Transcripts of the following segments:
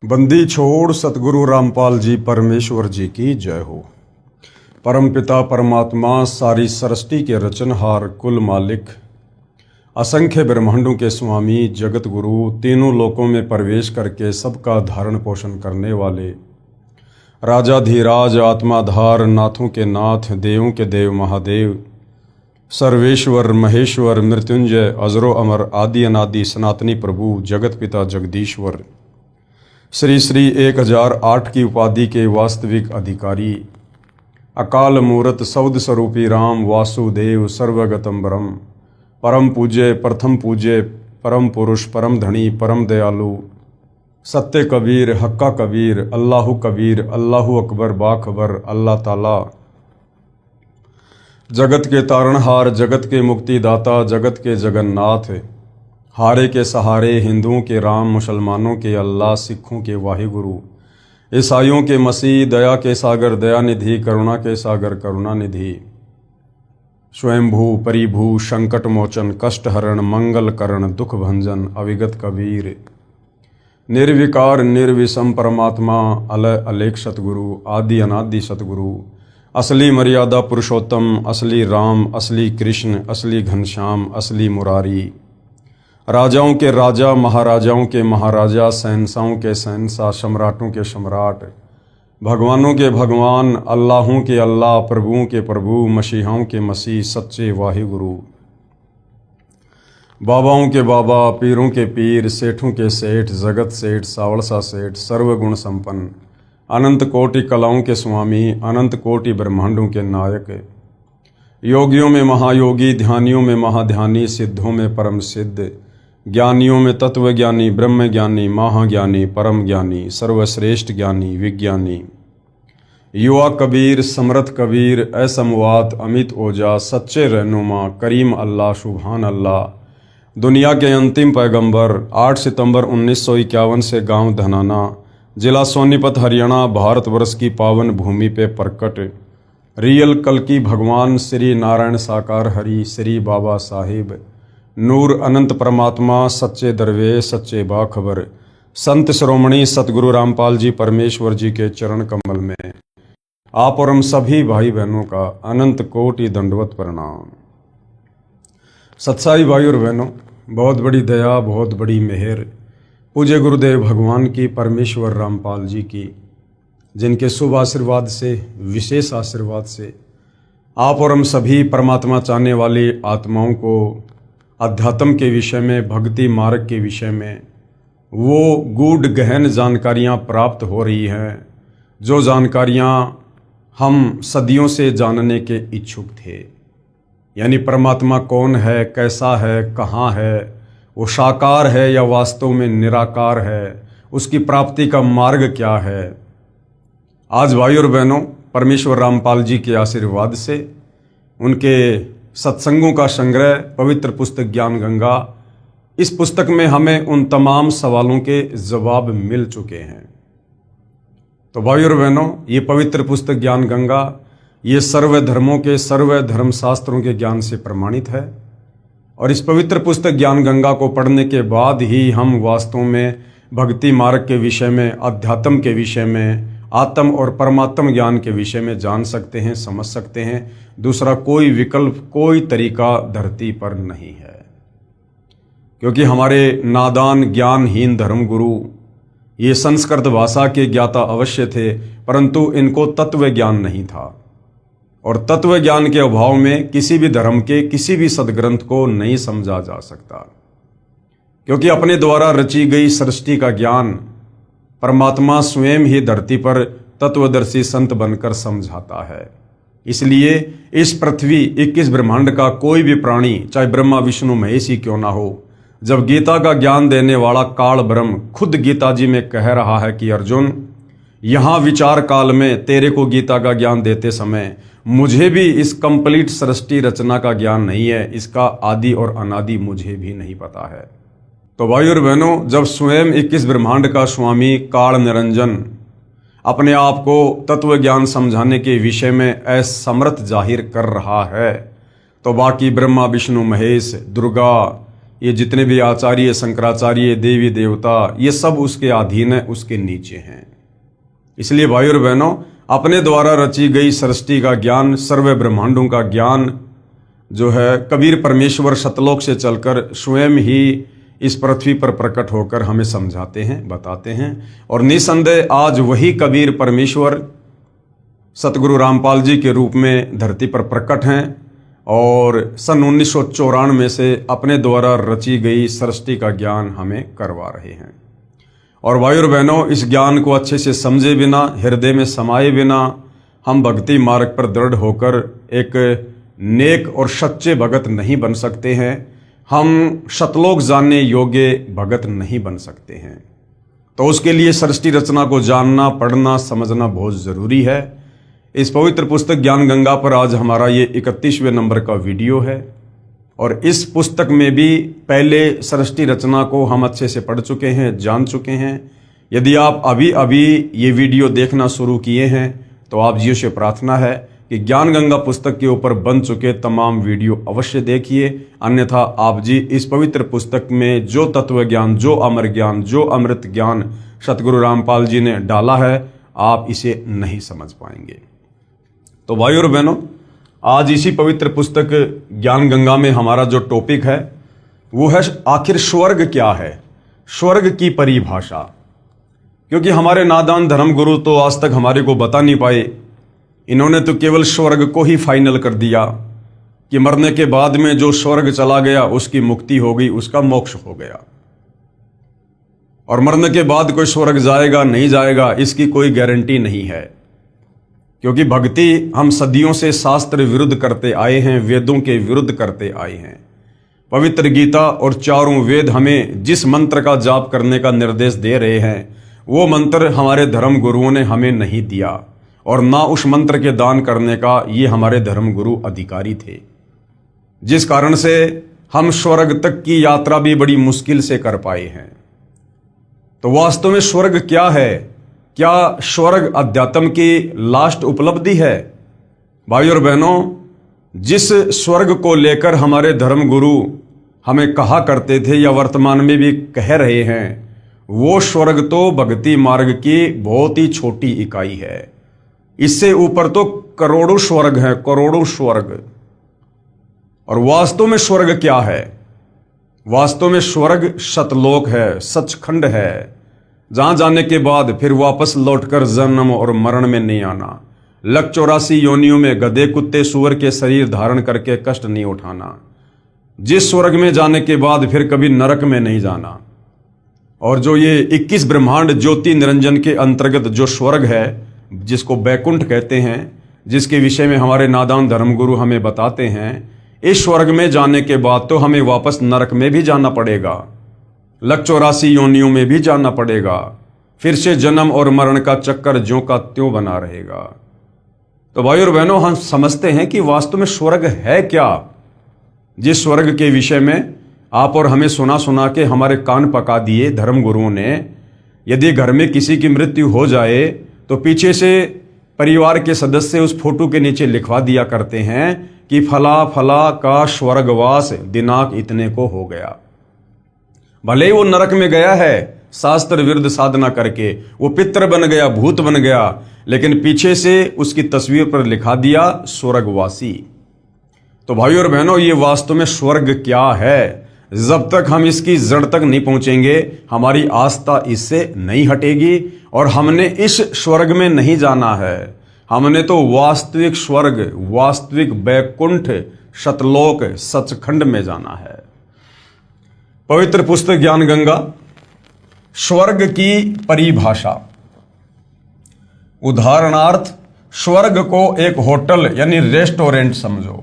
बंदी छोड़ सतगुरु रामपाल जी परमेश्वर जी की जय हो। परमपिता परमात्मा सारी सृष्टि के रचनहार कुल मालिक असंख्य ब्रह्मांडों के स्वामी जगत गुरु तीनों लोकों में प्रवेश करके सबका धारण पोषण करने वाले राजाधिराज आत्माधार नाथों के नाथ देवों के देव महादेव सर्वेश्वर महेश्वर मृत्युंजय अजरो अमर आदि अनादि सनातनी प्रभु जगत पिता जगदीश्वर श्री श्री 1008 की उपाधि के वास्तविक अधिकारी अकाल मूरत सौद स्वरूपी राम वासुदेव सर्वगतम ब्रह्म परम पूज्य प्रथम पूज्य परम पुरुष परम धनी परम दयालु सत्य कबीर हक्का कबीर अल्लाहु कबीर अल्लाहु अकबर बाखबर अल्लाह ताला जगत के तारणहार जगत के मुक्तिदाता जगत के जगन्नाथ हारे के सहारे हिंदुओं के राम मुसलमानों के अल्लाह सिखों के वाहिगुरु ईसाइयों के मसीह दया के सागर दयानिधि करुणा के सागर करुणानिधि स्वयंभू परिभू संकट मोचन कष्ट हरण मंगल करण दुख भंजन अविगत कबीर निर्विकार निर्विषम परमात्मा अलय अलेख सतगुरु आदि अनादि सतगुरु असली मर्यादा पुरुषोत्तम असली राम असली कृष्ण असली घनश्याम असली मुरारी राजाओं के राजा महाराजाओं के महाराजा शहंशाहों के शहंशाह सम्राटों के सम्राट भगवानों के भगवान अल्लाहों के अल्लाह प्रभुओं के प्रभु मसीहाओं के मसीह सच्चे वाहिगुरु बाबाओं के बाबा पीरों के पीर सेठों के सेठ जगत सेठ सावड़सा सेठ सर्वगुण संपन्न अनंत कोटि कलाओं के स्वामी अनंत कोटि ब्रह्मांडों के नायक योगियों में महायोगी ध्यानियों में महाध्यानी सिद्धों में परम सिद्ध ज्ञानियों में तत्वज्ञानी ब्रह्म ज्ञानी महाज्ञानी परम ज्ञानी सर्वश्रेष्ठ ज्ञानी विज्ञानी युवा कबीर समर्थ कबीर असमवात अमित ओजा सच्चे रहनुमा करीम अल्लाह सुभान अल्लाह दुनिया के अंतिम पैगंबर 8 सितंबर 1951 से गांव धनाना जिला सोनीपत हरियाणा भारतवर्ष की पावन भूमि पे प्रकट रियल कल्कि भगवान श्री नारायण साकार हरि श्री बाबा साहिब नूर अनंत परमात्मा सच्चे दरवेश सच्चे बाखबर संत श्रोमणी सतगुरु रामपाल जी परमेश्वर जी के चरण कमल में आप और हम सभी भाई बहनों का अनंत कोटि दंडवत प्रणाम। सत्साई भाई और बहनों, बहुत बड़ी दया बहुत बड़ी मेहर पूज्य गुरुदेव भगवान की परमेश्वर रामपाल जी की, जिनके शुभ आशीर्वाद से विशेष आशीर्वाद से आप और हम सभी परमात्मा चाहने वाली आत्माओं को अध्यात्म के विषय में भक्ति मार्ग के विषय में वो गूढ़ गहन जानकारियाँ प्राप्त हो रही हैं, जो जानकारियाँ हम सदियों से जानने के इच्छुक थे। यानी परमात्मा कौन है, कैसा है, कहाँ है, वो साकार है या वास्तव में निराकार है, उसकी प्राप्ति का मार्ग क्या है। आज भाई और बहनों, परमेश्वर रामपाल जी के आशीर्वाद से उनके सत्संगों का संग्रह पवित्र पुस्तक ज्ञान गंगा, इस पुस्तक में हमें उन तमाम सवालों के जवाब मिल चुके हैं। तो भाई और बहनों, ये पवित्र पुस्तक ज्ञान गंगा ये सर्व धर्मों के सर्व धर्म शास्त्रों के ज्ञान से प्रमाणित है और इस पवित्र पुस्तक ज्ञान गंगा को पढ़ने के बाद ही हम वास्तव में भक्ति मार्ग के विषय में, अध्यात्म के विषय में, आत्म और परमात्म ज्ञान के विषय में जान सकते हैं, समझ सकते हैं। दूसरा कोई विकल्प, कोई तरीका धरती पर नहीं है, क्योंकि हमारे नादान ज्ञानहीन धर्मगुरु ये संस्कृत भाषा के ज्ञाता अवश्य थे, परंतु इनको तत्व ज्ञान नहीं था और तत्व ज्ञान के अभाव में किसी भी धर्म के किसी भी सदग्रंथ को नहीं समझा जा सकता, क्योंकि अपने द्वारा रची गई सृष्टि का ज्ञान परमात्मा स्वयं ही धरती पर तत्वदर्शी संत बनकर समझाता है। इसलिए इस पृथ्वी 21 ब्रह्मांड का कोई भी प्राणी, चाहे ब्रह्मा विष्णु महेश ही क्यों ना हो, जब गीता का ज्ञान देने वाला काल ब्रह्म खुद गीता जी में कह रहा है कि अर्जुन, यहाँ विचार काल में तेरे को गीता का ज्ञान देते समय मुझे भी इस कंप्लीट सृष्टि रचना का ज्ञान नहीं है, इसका आदि और अनादि मुझे भी नहीं पता है। तो भाई और बहनों, जब स्वयं 21 ब्रह्मांड का स्वामी काल निरंजन अपने आप को तत्व ज्ञान समझाने के विषय में असमर्थ जाहिर कर रहा है, तो बाकी ब्रह्मा विष्णु महेश दुर्गा ये जितने भी आचार्य, शंकराचार्य, देवी देवता, ये सब उसके अधीन है, उसके नीचे हैं। इसलिए भाई और बहनों, अपने द्वारा रची गई सृष्टि का ज्ञान, सर्व ब्रह्मांडों का ज्ञान जो है कबीर परमेश्वर सतलोक से चलकर स्वयं ही इस पृथ्वी पर प्रकट होकर हमें समझाते हैं, बताते हैं। और निसंदेह आज वही कबीर परमेश्वर सतगुरु रामपाल जी के रूप में धरती पर प्रकट हैं और सन 1994 से अपने द्वारा रची गई सृष्टि का ज्ञान हमें करवा रहे हैं। और भाई और बहनों, इस ज्ञान को अच्छे से समझे बिना, हृदय में समाये बिना हम भक्ति मार्ग पर दृढ़ होकर एक नेक और सच्चे भगत नहीं बन सकते हैं। हम शतलोक जानने योग्य भगत नहीं बन सकते हैं। तो उसके लिए सृष्टि रचना को जानना, पढ़ना, समझना बहुत ज़रूरी है। इस पवित्र पुस्तक ज्ञान गंगा पर आज हमारा ये 31वें नंबर का वीडियो है। और इस पुस्तक में भी पहले सृष्टि रचना को हम अच्छे से पढ़ चुके हैं, जान चुके हैं। यदि आप अभी अभी ये वीडियो देखना शुरू किए हैं तो आप जी से प्रार्थना है कि ज्ञान गंगा पुस्तक के ऊपर बन चुके तमाम वीडियो अवश्य देखिए, अन्यथा आप जी इस पवित्र पुस्तक में जो तत्व ज्ञान, जो अमर ज्ञान, जो अमृत ज्ञान सतगुरु रामपाल जी ने डाला है, आप इसे नहीं समझ पाएंगे। तो भाई और बहनों, आज इसी पवित्र पुस्तक ज्ञान गंगा में हमारा जो टॉपिक है वो है आखिर स्वर्ग क्या है, स्वर्ग की परिभाषा। क्योंकि हमारे नादान धर्म गुरु तो आज तक हमारे को बता नहीं पाए। इन्होंने तो केवल स्वर्ग को ही फाइनल कर दिया कि मरने के बाद में जो स्वर्ग चला गया उसकी मुक्ति हो गई, उसका मोक्ष हो गया। और मरने के बाद कोई स्वर्ग जाएगा नहीं जाएगा इसकी कोई गारंटी नहीं है। क्योंकि भक्ति हम सदियों से शास्त्र विरुद्ध करते आए हैं, वेदों के विरुद्ध करते आए हैं। पवित्र गीता और चारों वेद हमें जिस मंत्र का जाप करने का निर्देश दे रहे हैं वो मंत्र हमारे धर्म गुरुओं ने हमें नहीं दिया, और ना उस मंत्र के दान करने का ये हमारे धर्म गुरु अधिकारी थे। जिस कारण से हम स्वर्ग तक की यात्रा भी बड़ी मुश्किल से कर पाए हैं। तो वास्तव में स्वर्ग क्या है? क्या स्वर्ग अध्यात्म की लास्ट उपलब्धि है? भाई और बहनों, जिस स्वर्ग को लेकर हमारे धर्म गुरु हमें कहा करते थे या वर्तमान में भी कह रहे हैं, वो स्वर्ग तो भक्ति मार्ग की बहुत ही छोटी इकाई है। इससे ऊपर तो करोड़ों स्वर्ग हैं, करोड़ों स्वर्ग। और वास्तव में स्वर्ग क्या है? वास्तव में स्वर्ग सतलोक है, सचखंड है, जहां जाने के बाद फिर वापस लौटकर जन्म और मरण में नहीं आना। 184 योनियों में गधे, कुत्ते, सुअर के शरीर धारण करके कष्ट नहीं उठाना। जिस स्वर्ग में जाने के बाद फिर कभी नरक में नहीं जाना। और जो ये 21 ब्रह्मांड ज्योति निरंजन के अंतर्गत जो स्वर्ग है, जिसको बैकुंठ कहते हैं, जिसके विषय में हमारे नादान धर्मगुरु हमें बताते हैं, इस स्वर्ग में जाने के बाद तो हमें वापस नरक में भी जाना पड़ेगा, 184 योनियों में भी जाना पड़ेगा। फिर से जन्म और मरण का चक्कर ज्यों का त्यों बना रहेगा। तो भाई और बहनों, हम समझते हैं कि वास्तव में स्वर्ग है क्या। जिस स्वर्ग के विषय में आप और हमें सुना सुना के हमारे कान पका दिए धर्म गुरुओं ने। यदि घर में किसी की मृत्यु हो जाए तो पीछे से परिवार के सदस्य उस फोटो के नीचे लिखवा दिया करते हैं कि फला फला का स्वर्गवास दिनांक इतने को हो गया। भले ही वो नरक में गया है शास्त्र विरुद्ध साधना करके, वो पितर बन गया, भूत बन गया, लेकिन पीछे से उसकी तस्वीर पर लिखा दिया स्वर्गवासी। तो भाई और बहनों, ये वास्तव में स्वर्ग क्या है? जब तक हम इसकी जड़ तक नहीं पहुंचेंगे हमारी आस्था इससे नहीं हटेगी। और हमने इस स्वर्ग में नहीं जाना है, हमने तो वास्तविक स्वर्ग, वास्तविक बैकुंठ, सतलोक, सचखंड में जाना है। पवित्र पुस्तक ज्ञान गंगा स्वर्ग की परिभाषा। उदाहरणार्थ, स्वर्ग को एक होटल यानी रेस्टोरेंट समझो।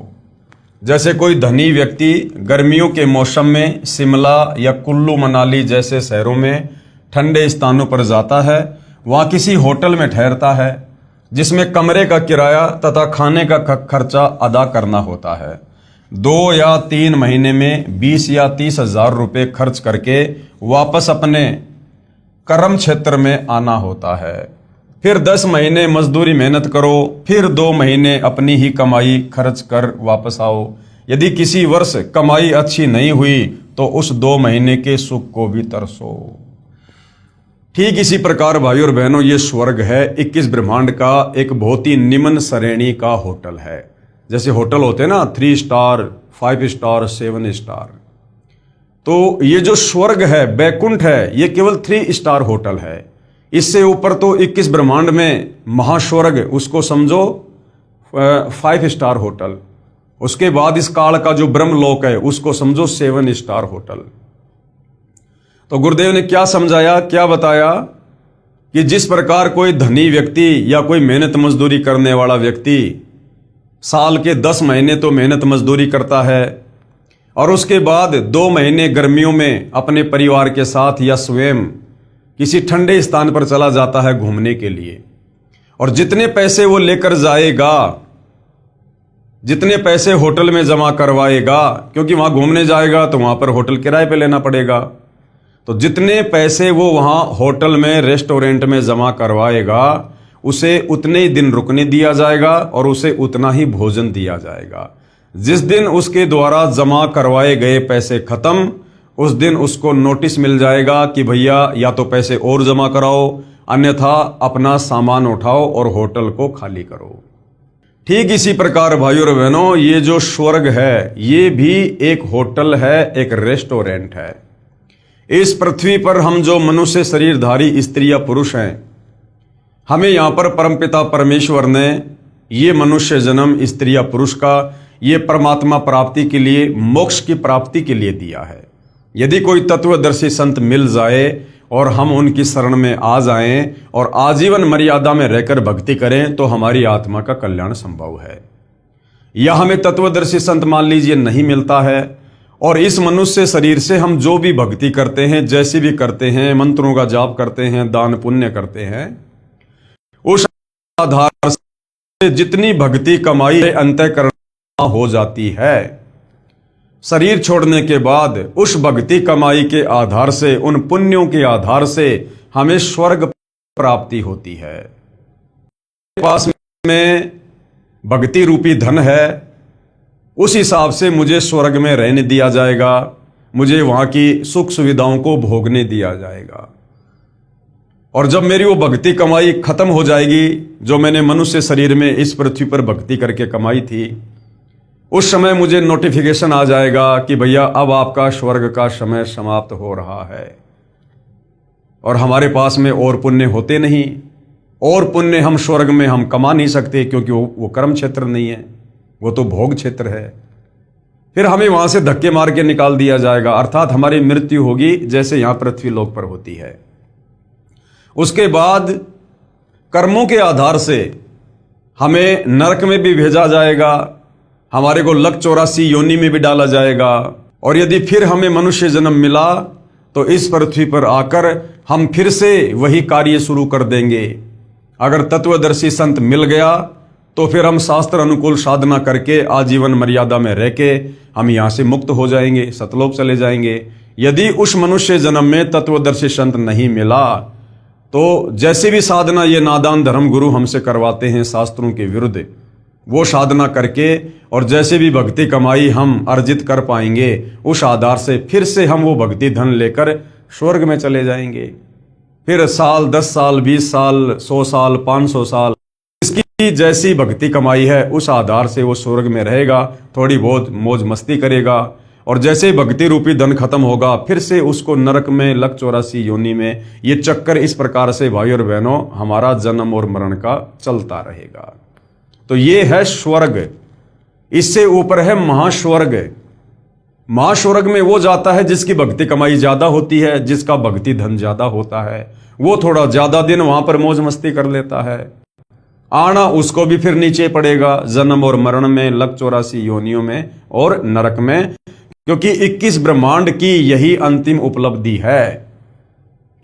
जैसे कोई धनी व्यक्ति गर्मियों के मौसम में शिमला या कुल्लू मनाली जैसे शहरों में ठंडे स्थानों पर जाता है, वहाँ किसी होटल में ठहरता है जिसमें कमरे का किराया तथा खाने का खर्चा अदा करना होता है। 2 या 3 महीने में 20 या 30 हजार रुपये खर्च करके वापस अपने कर्म क्षेत्र में आना होता है। फिर 10 महीने मजदूरी मेहनत करो, फिर 2 महीने अपनी ही कमाई खर्च कर वापस आओ। यदि किसी वर्ष कमाई अच्छी नहीं हुई तो उस 2 महीने के सुख को भी तरसो। ठीक इसी प्रकार भाइयों और बहनों, ये स्वर्ग है 21 ब्रह्मांड का एक बहुत ही निम्न श्रेणी का होटल है। जैसे होटल होते हैं ना 3 स्टार, 5 स्टार, 7 स्टार, तो ये जो स्वर्ग है, बैकुंठ है, ये केवल 3 स्टार होटल है। इससे ऊपर तो 21 ब्रह्मांड में महास्वर्ग, उसको समझो 5 स्टार होटल। उसके बाद इस काल का जो ब्रह्मलोक है उसको समझो 7 स्टार होटल। तो गुरुदेव ने क्या समझाया, क्या बताया कि जिस प्रकार कोई धनी व्यक्ति या कोई मेहनत मजदूरी करने वाला व्यक्ति साल के 10 महीने तो मेहनत मजदूरी करता है और उसके बाद 2 महीने गर्मियों में अपने परिवार के साथ या स्वयं किसी ठंडे स्थान पर चला जाता है घूमने के लिए, और जितने पैसे वो लेकर जाएगा, जितने पैसे होटल में जमा करवाएगा, क्योंकि वहां घूमने जाएगा तो वहां पर होटल किराए पे लेना पड़ेगा, तो जितने पैसे वो वहां होटल में, रेस्टोरेंट में जमा करवाएगा, उसे उतने ही दिन रुकने दिया जाएगा और उसे उतना ही भोजन दिया जाएगा। जिस दिन उसके द्वारा जमा करवाए गए पैसे खत्म, उस दिन उसको नोटिस मिल जाएगा कि भैया या तो पैसे और जमा कराओ, अन्यथा अपना सामान उठाओ और होटल को खाली करो। ठीक इसी प्रकार भाइयों और बहनों, ये जो स्वर्ग है ये भी एक होटल है, एक रेस्टोरेंट है। इस पृथ्वी पर हम जो मनुष्य शरीरधारी स्त्री या पुरुष हैं, हमें यहां पर परमपिता परमेश्वर ने ये मनुष्य जन्म स्त्री या पुरुष का ये परमात्मा प्राप्ति के लिए, मोक्ष की प्राप्ति के लिए दिया है। यदि कोई तत्वदर्शी संत मिल जाए और हम उनकी शरण में आ जाएं और आजीवन मर्यादा में रहकर भक्ति करें तो हमारी आत्मा का कल्याण संभव है। या हमें तत्वदर्शी संत मान लीजिए नहीं मिलता है और इस मनुष्य शरीर से हम जो भी भक्ति करते हैं, जैसी भी करते हैं, मंत्रों का जाप करते हैं, दान पुण्य करते हैं, उस आधार से जितनी भक्ति कमाई अंतःकरण हो जाती है, शरीर छोड़ने के बाद उस भक्ति कमाई के आधार से, उन पुण्यों के आधार से हमें स्वर्ग प्राप्ति होती है। पास में भक्ति रूपी धन है, उस हिसाब से मुझे स्वर्ग में रहने दिया जाएगा, मुझे वहां की सुख सुविधाओं को भोगने दिया जाएगा। और जब मेरी वो भक्ति कमाई खत्म हो जाएगी, जो मैंने मनुष्य शरीर में इस पृथ्वी पर भक्ति करके कमाई थी, उस समय मुझे नोटिफिकेशन आ जाएगा कि भैया अब आपका स्वर्ग का समय समाप्त हो रहा है। और हमारे पास में और पुण्य होते नहीं, और पुण्य हम स्वर्ग में हम कमा नहीं सकते, क्योंकि वो कर्म क्षेत्र नहीं है, वो तो भोग क्षेत्र है। फिर हमें वहां से धक्के मार के निकाल दिया जाएगा, अर्थात हमारी मृत्यु होगी जैसे यहां पृथ्वी लोक पर होती है। उसके बाद कर्मों के आधार से हमें नरक में भी भेजा जाएगा, हमारे को लक 84 योनि में भी डाला जाएगा, और यदि फिर हमें मनुष्य जन्म मिला तो इस पृथ्वी पर आकर हम फिर से वही कार्य शुरू कर देंगे। अगर तत्वदर्शी संत मिल गया तो फिर हम शास्त्र अनुकूल साधना करके आजीवन मर्यादा में रह के हम यहां से मुक्त हो जाएंगे, सतलोक चले जाएंगे। यदि उस मनुष्य जन्म में तत्वदर्शी संत नहीं मिला तो जैसे भी साधना ये नादान धर्म गुरु हमसे करवाते हैं शास्त्रों के विरुद्ध, वो साधना करके और जैसे भी भक्ति कमाई हम अर्जित कर पाएंगे, उस आधार से फिर से हम वो भक्ति धन लेकर स्वर्ग में चले जाएंगे। फिर साल, 10 साल, 20 साल, 100 साल, 500 साल, इसकी जैसी भक्ति कमाई है उस आधार से वो स्वर्ग में रहेगा, थोड़ी बहुत मौज मस्ती करेगा, और जैसे भक्ति रूपी धन खत्म होगा फिर से उसको नरक में, लक 84 योनि में, ये चक्कर इस प्रकार से भाई और बहनों हमारा जन्म और मरण का चलता रहेगा। तो ये है स्वर्ग। इससे ऊपर है महास्वर्ग। महास्वर्ग में वो जाता है जिसकी भक्ति कमाई ज्यादा होती है, जिसका भक्ति धन ज्यादा होता है, वो थोड़ा ज्यादा दिन वहां पर मौज मस्ती कर लेता है। आना उसको भी फिर नीचे पड़ेगा, जन्म और मरण में, लक 84 योनियों में और नरक में, क्योंकि 21 ब्रह्मांड की यही अंतिम उपलब्धि है।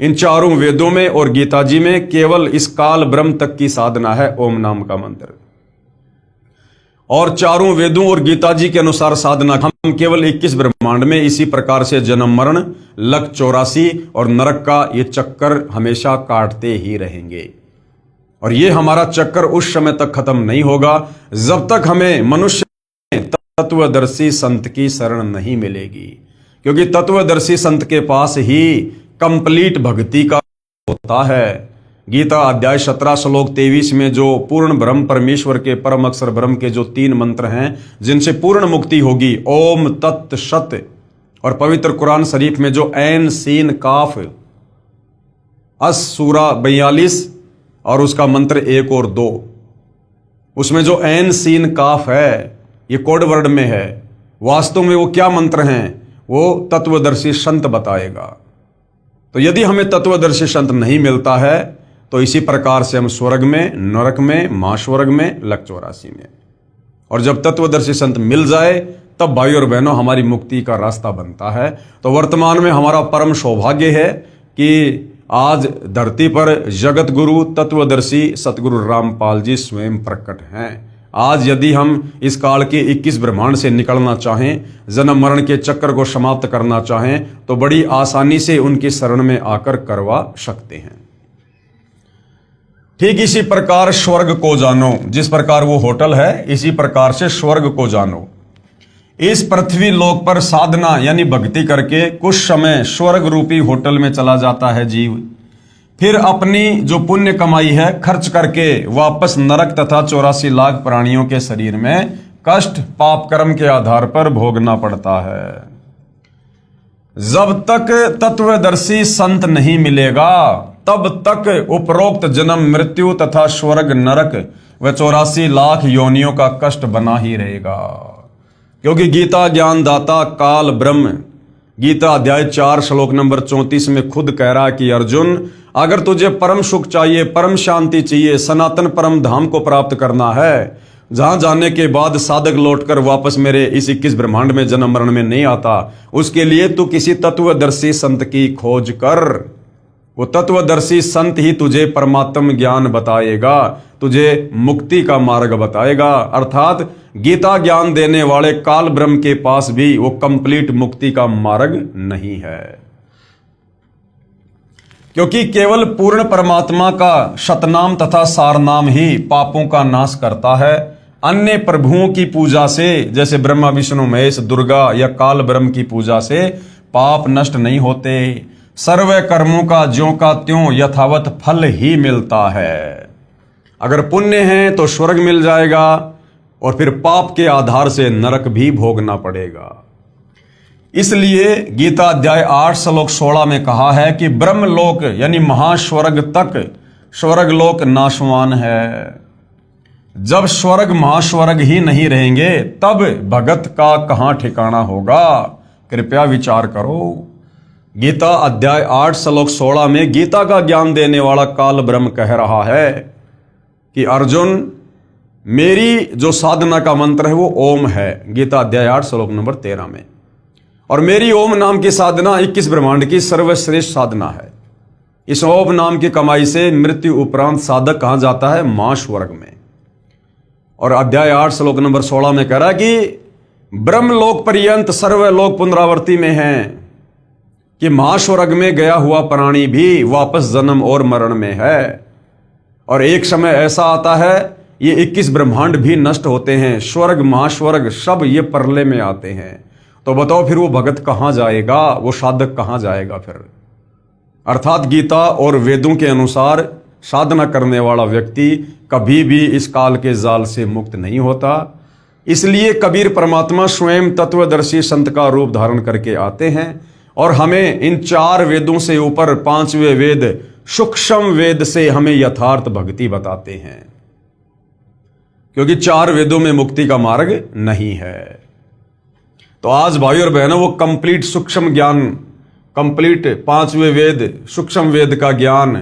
इन चारों वेदों में और गीता जी में केवल इस काल ब्रह्म तक की साधना है ओम नाम का मंत्र, और चारों वेदों और गीता जी के अनुसार साधना हम केवल 21 ब्रह्मांड में इसी प्रकार से जन्म मरण, लक 84 और नरक का ये चक्कर हमेशा काटते ही रहेंगे। और ये हमारा चक्कर उस समय तक खत्म नहीं होगा जब तक हमें मनुष्य तत्वदर्शी संत की शरण नहीं मिलेगी। क्योंकि तत्वदर्शी संत के पास ही कंप्लीट भक्ति का होता है। गीता अध्याय 17 श्लोक 23 में जो पूर्ण ब्रह्म परमेश्वर के परम अक्षर ब्रह्म के जो 3 मंत्र हैं जिनसे पूर्ण मुक्ति होगी, ओम तत् सत, और पवित्र कुरान शरीफ में जो ऐन सीन काफ अस सूरा 42 और उसका मंत्र 1 और 2, उसमें जो ऐन सीन काफ है ये कोड वर्ड में है, वास्तव में वो क्या मंत्र हैं वो तत्वदर्शी संत बताएगा। तो यदि हमें तत्वदर्शी संत नहीं मिलता है तो इसी प्रकार से हम स्वर्ग में, नरक में, महास्वर्ग में, लक 84 में, और जब तत्वदर्शी संत मिल जाए तब भाई और बहनों हमारी मुक्ति का रास्ता बनता है। तो वर्तमान में हमारा परम सौभाग्य है कि आज धरती पर जगत गुरु तत्वदर्शी सतगुरु रामपाल जी स्वयं प्रकट हैं। आज यदि हम इस काल के 21 ब्रह्मांड से निकलना चाहें, जन्म मरण के चक्कर को समाप्त करना चाहें, तो बड़ी आसानी से उनकी शरण में आकर करवा सकते हैं। ठीक इसी प्रकार स्वर्ग को जानो, जिस प्रकार वो होटल है इसी प्रकार से स्वर्ग को जानो। इस पृथ्वी लोक पर साधना यानी भक्ति करके कुछ समय स्वर्ग रूपी होटल में चला जाता है जीव, फिर अपनी जो पुण्य कमाई है खर्च करके वापस नरक तथा 84 लाख प्राणियों के शरीर में कष्ट पाप कर्म के आधार पर भोगना पड़ता है। जब तक तत्वदर्शी संत नहीं मिलेगा तब तक उपरोक्त जन्म मृत्यु तथा स्वर्ग नरक व 84 लाख योनियों का कष्ट बना ही रहेगा। क्योंकि गीता ज्ञान दाता काल ब्रह्म गीता अध्याय 4 श्लोक नंबर 34 में खुद कह रहा है कि अर्जुन, अगर तुझे परम सुख चाहिए, परम शांति चाहिए, सनातन परम धाम को प्राप्त करना है, जहां जाने के बाद साधक लौटकर वापस मेरे इस 21 ब्रह्मांड में जन्म मरण में नहीं आता, उसके लिए तू किसी तत्वदर्शी संत की खोज कर। वो तत्वदर्शी संत ही तुझे परमात्म ज्ञान बताएगा, तुझे मुक्ति का मार्ग बताएगा। अर्थात गीता ज्ञान देने वाले काल ब्रह्म के पास भी वो कंप्लीट मुक्ति का मार्ग नहीं है, क्योंकि केवल पूर्ण परमात्मा का शतनाम तथा सारनाम ही पापों का नाश करता है। अन्य प्रभुओं की पूजा से, जैसे ब्रह्मा विष्णु महेश दुर्गा या काल ब्रह्म की पूजा से पाप नष्ट नहीं होते। सर्व कर्मों का ज्यों का त्यों यथावत फल ही मिलता है। अगर पुण्य है तो स्वर्ग मिल जाएगा और फिर पाप के आधार से नरक भी भोगना पड़ेगा। इसलिए गीता अध्याय 8 श्लोक 16 में कहा है कि ब्रह्मलोक यानी महास्वर्ग तक स्वर्गलोक नाशवान है। जब स्वर्ग महास्वर्ग ही नहीं रहेंगे तब भगत का कहां ठिकाना होगा, कृपया विचार करो। गीता अध्याय 8 श्लोक 16 में गीता का ज्ञान देने वाला काल ब्रह्म कह रहा है कि अर्जुन, मेरी जो साधना का मंत्र है वो ओम है, गीता अध्याय 8 श्लोक नंबर 13 में, और मेरी ओम नाम की साधना 21 ब्रह्मांड की सर्वश्रेष्ठ साधना है। इस ओम नाम की कमाई से मृत्यु उपरांत साधक कहां जाता है, महास्वर्ग में। और अध्याय 8 श्लोक नंबर 16 में कह रहा है कि ब्रह्मलोक पर्यंत सर्वलोक पुनरावृत्ति में है, कि महास्वर्ग में गया हुआ प्राणी भी वापस जन्म और मरण में है। और एक समय ऐसा आता है ये 21 ब्रह्मांड भी नष्ट होते हैं, स्वर्ग महास्वर्ग सब ये परले में आते हैं। तो बताओ फिर वो भगत कहां जाएगा, वो साधक कहां जाएगा फिर। अर्थात गीता और वेदों के अनुसार साधना करने वाला व्यक्ति कभी भी इस काल के जाल से मुक्त नहीं होता। इसलिए कबीर परमात्मा स्वयं तत्वदर्शी संत का रूप धारण करके आते हैं और हमें इन 4 वेदों से ऊपर 5वें वेद सूक्ष्म वेद से हमें यथार्थ भक्ति बताते हैं, क्योंकि 4 वेदों में मुक्ति का मार्ग नहीं है। तो आज भाई और बहनों वो कंप्लीट सूक्ष्म ज्ञान, कंप्लीट 5वें वेद सूक्ष्म वेद का ज्ञान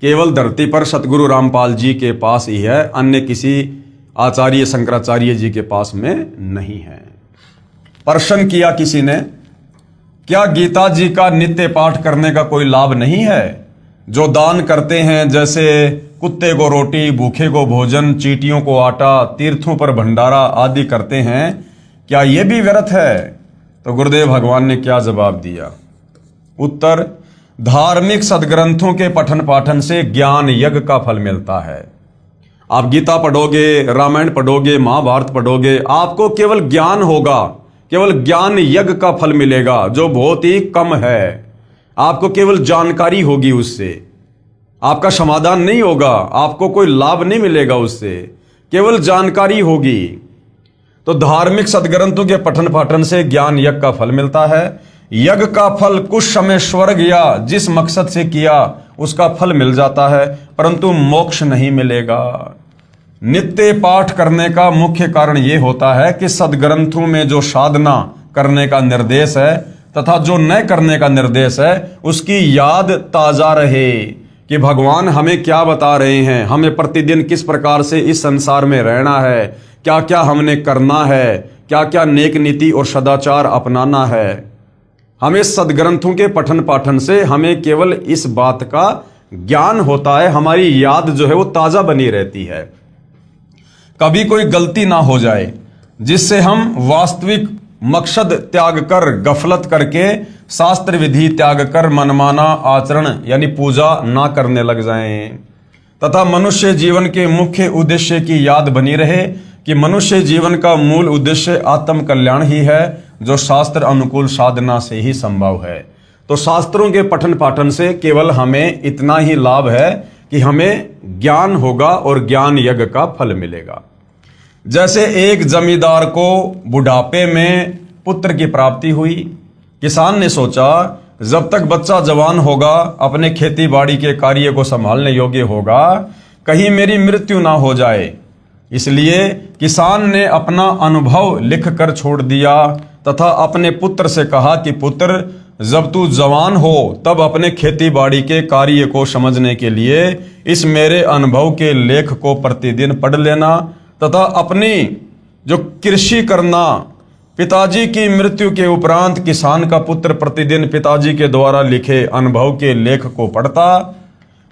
केवल धरती पर सतगुरु रामपाल जी के पास ही है, अन्य किसी आचार्य शंकराचार्य जी के पास में नहीं है। प्रश्न किया किसी ने, क्या गीता जी का नित्य पाठ करने का कोई लाभ नहीं है? जो दान करते हैं, जैसे कुत्ते को रोटी, भूखे को भोजन, चींटियों को आटा, तीर्थों पर भंडारा आदि करते हैं, क्या यह भी व्यर्थ है? तो गुरुदेव भगवान ने क्या जवाब दिया? उत्तर, धार्मिक सदग्रंथों के पठन पाठन से ज्ञान यज्ञ का फल मिलता है। आप गीता पढ़ोगे, रामायण पढ़ोगे, महाभारत पढ़ोगे, आपको केवल ज्ञान होगा, केवल ज्ञान यज्ञ का फल मिलेगा, जो बहुत ही कम है। आपको केवल जानकारी होगी, उससे आपका समाधान नहीं होगा, आपको कोई लाभ नहीं मिलेगा, उससे केवल जानकारी होगी। तो धार्मिक सदग्रंथों के पठन पाठन से ज्ञान यज्ञ का फल मिलता है। यज्ञ का फल कुछ समय स्वर्ग या जिस मकसद से किया उसका फल मिल जाता है, परंतु मोक्ष नहीं मिलेगा। नित्य पाठ करने का मुख्य कारण यह होता है कि सदग्रंथों में जो साधना करने का निर्देश है तथा जो न करने का निर्देश है, उसकी याद ताजा रहे कि भगवान हमें क्या बता रहे हैं, हमें प्रतिदिन किस प्रकार से इस संसार में रहना है, क्या क्या हमने करना है, क्या क्या नेक नीति और सदाचार अपनाना है। हमें सदग्रंथों के पठन पाठन से हमें केवल इस बात का ज्ञान होता है, हमारी याद जो है वो ताजा बनी रहती है। कभी कोई गलती ना हो जाए जिससे हम वास्तविक मकसद त्याग कर, गफलत करके, शास्त्र विधि त्याग कर मनमाना आचरण यानी पूजा ना करने लग जाएं, तथा मनुष्य जीवन के मुख्य उद्देश्य की याद बनी रहे कि मनुष्य जीवन का मूल उद्देश्य आत्म कल्याण ही है, जो शास्त्र अनुकूल साधना से ही संभव है। तो शास्त्रों के पठन पाठन से केवल हमें इतना ही लाभ है कि हमें ज्ञान होगा और ज्ञान यज्ञ का फल मिलेगा। जैसे एक जमींदार को बुढ़ापे में पुत्र की प्राप्ति हुई, किसान ने सोचा जब तक बच्चा जवान होगा, अपने खेती बाड़ी के कार्य को संभालने योग्य होगा, कहीं मेरी मृत्यु ना हो जाए। इसलिए किसान ने अपना अनुभव लिख कर छोड़ दिया तथा अपने पुत्र से कहा कि पुत्र, जब तू जवान हो तब अपने खेती बाड़ी के कार्य को समझने के लिए इस मेरे अनुभव के लेख को प्रतिदिन पढ़ लेना तथा अपनी जो कृषि करना। पिताजी की मृत्यु के उपरांत किसान का पुत्र प्रतिदिन पिताजी के द्वारा लिखे अनुभव के लेख को पढ़ता,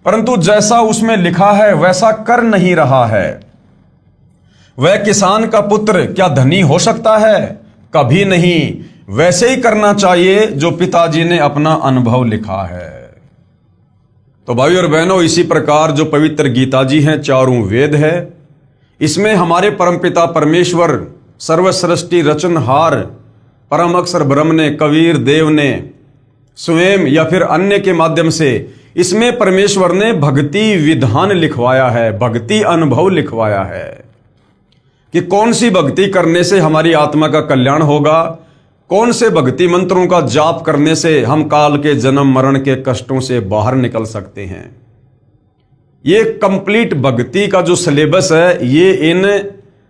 परंतु जैसा उसमें लिखा है वैसा कर नहीं रहा है। वह किसान का पुत्र क्या धनी हो सकता है? कभी नहीं। वैसे ही करना चाहिए जो पिताजी ने अपना अनुभव लिखा है। तो भाई और बहनों, इसी प्रकार जो पवित्र गीता जी हैं, चारों वेद है, इसमें हमारे परमपिता परमेश्वर सर्वसृष्टि रचनहार परम अक्षर ब्रह्म ने, कबीर देव ने स्वयं या फिर अन्य के माध्यम से इसमें परमेश्वर ने भक्ति विधान लिखवाया है, भक्ति अनुभव लिखवाया है कि कौन सी भक्ति करने से हमारी आत्मा का कल्याण होगा, कौन से भक्ति मंत्रों का जाप करने से हम काल के जन्म मरण के कष्टों से बाहर निकल सकते हैं। ये कंप्लीट भक्ति का जो सिलेबस है ये इन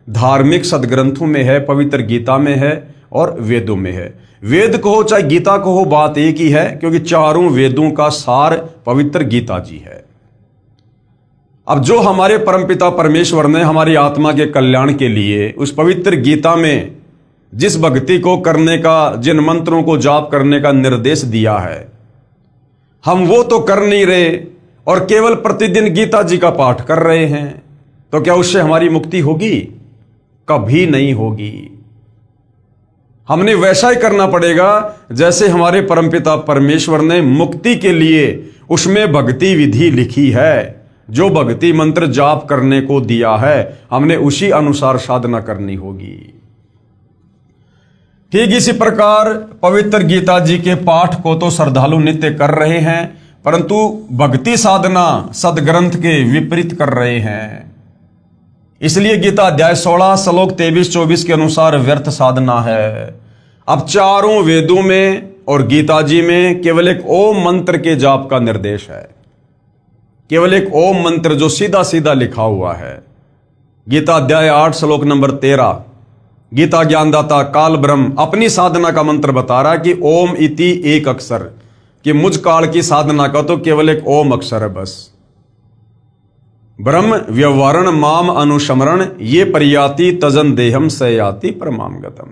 धार्मिक सदग्रंथों में है, पवित्र गीता में है और वेदों में है। वेद को हो चाहे गीता को हो, बात एक ही है, क्योंकि चारों वेदों का सार पवित्र गीता जी है। अब जो हमारे परमपिता परमेश्वर ने हमारी आत्मा के कल्याण के लिए उस पवित्र गीता में जिस भक्ति को करने का, जिन मंत्रों को जाप करने का निर्देश दिया है, हम वो तो कर नहीं रहे और केवल प्रतिदिन गीता जी का पाठ कर रहे हैं, तो क्या उससे हमारी मुक्ति होगी? कभी नहीं होगी। हमने वैसा ही करना पड़ेगा जैसे हमारे परमपिता परमेश्वर ने मुक्ति के लिए उसमें भक्ति विधि लिखी है, जो भक्ति मंत्र जाप करने को दिया है, हमने उसी अनुसार साधना करनी होगी। ठीक इसी प्रकार पवित्र गीता जी के पाठ को तो श्रद्धालु नित्य कर रहे हैं, परंतु भक्ति साधना सदग्रंथ के विपरीत कर रहे हैं। इसलिए गीता अध्याय 16 श्लोक 23-24 के अनुसार व्यर्थ साधना है। अब चारों वेदों में और गीता जी में केवल एक ओम मंत्र के जाप का निर्देश है, केवल एक ओम मंत्र जो सीधा सीधा लिखा हुआ है। गीता अध्याय 8 श्लोक नंबर 13, गीता ज्ञानदाता काल ब्रह्म अपनी साधना का मंत्र बता रहा है कि ओम इति एक अक्षर, कि मुझ काल की साधना का तो केवल एक ओम अक्षर है बस। ब्रह्म व्यवहारण माम अनुस्मरण ये परियाति तजन देहम सयाति परमाम गतम,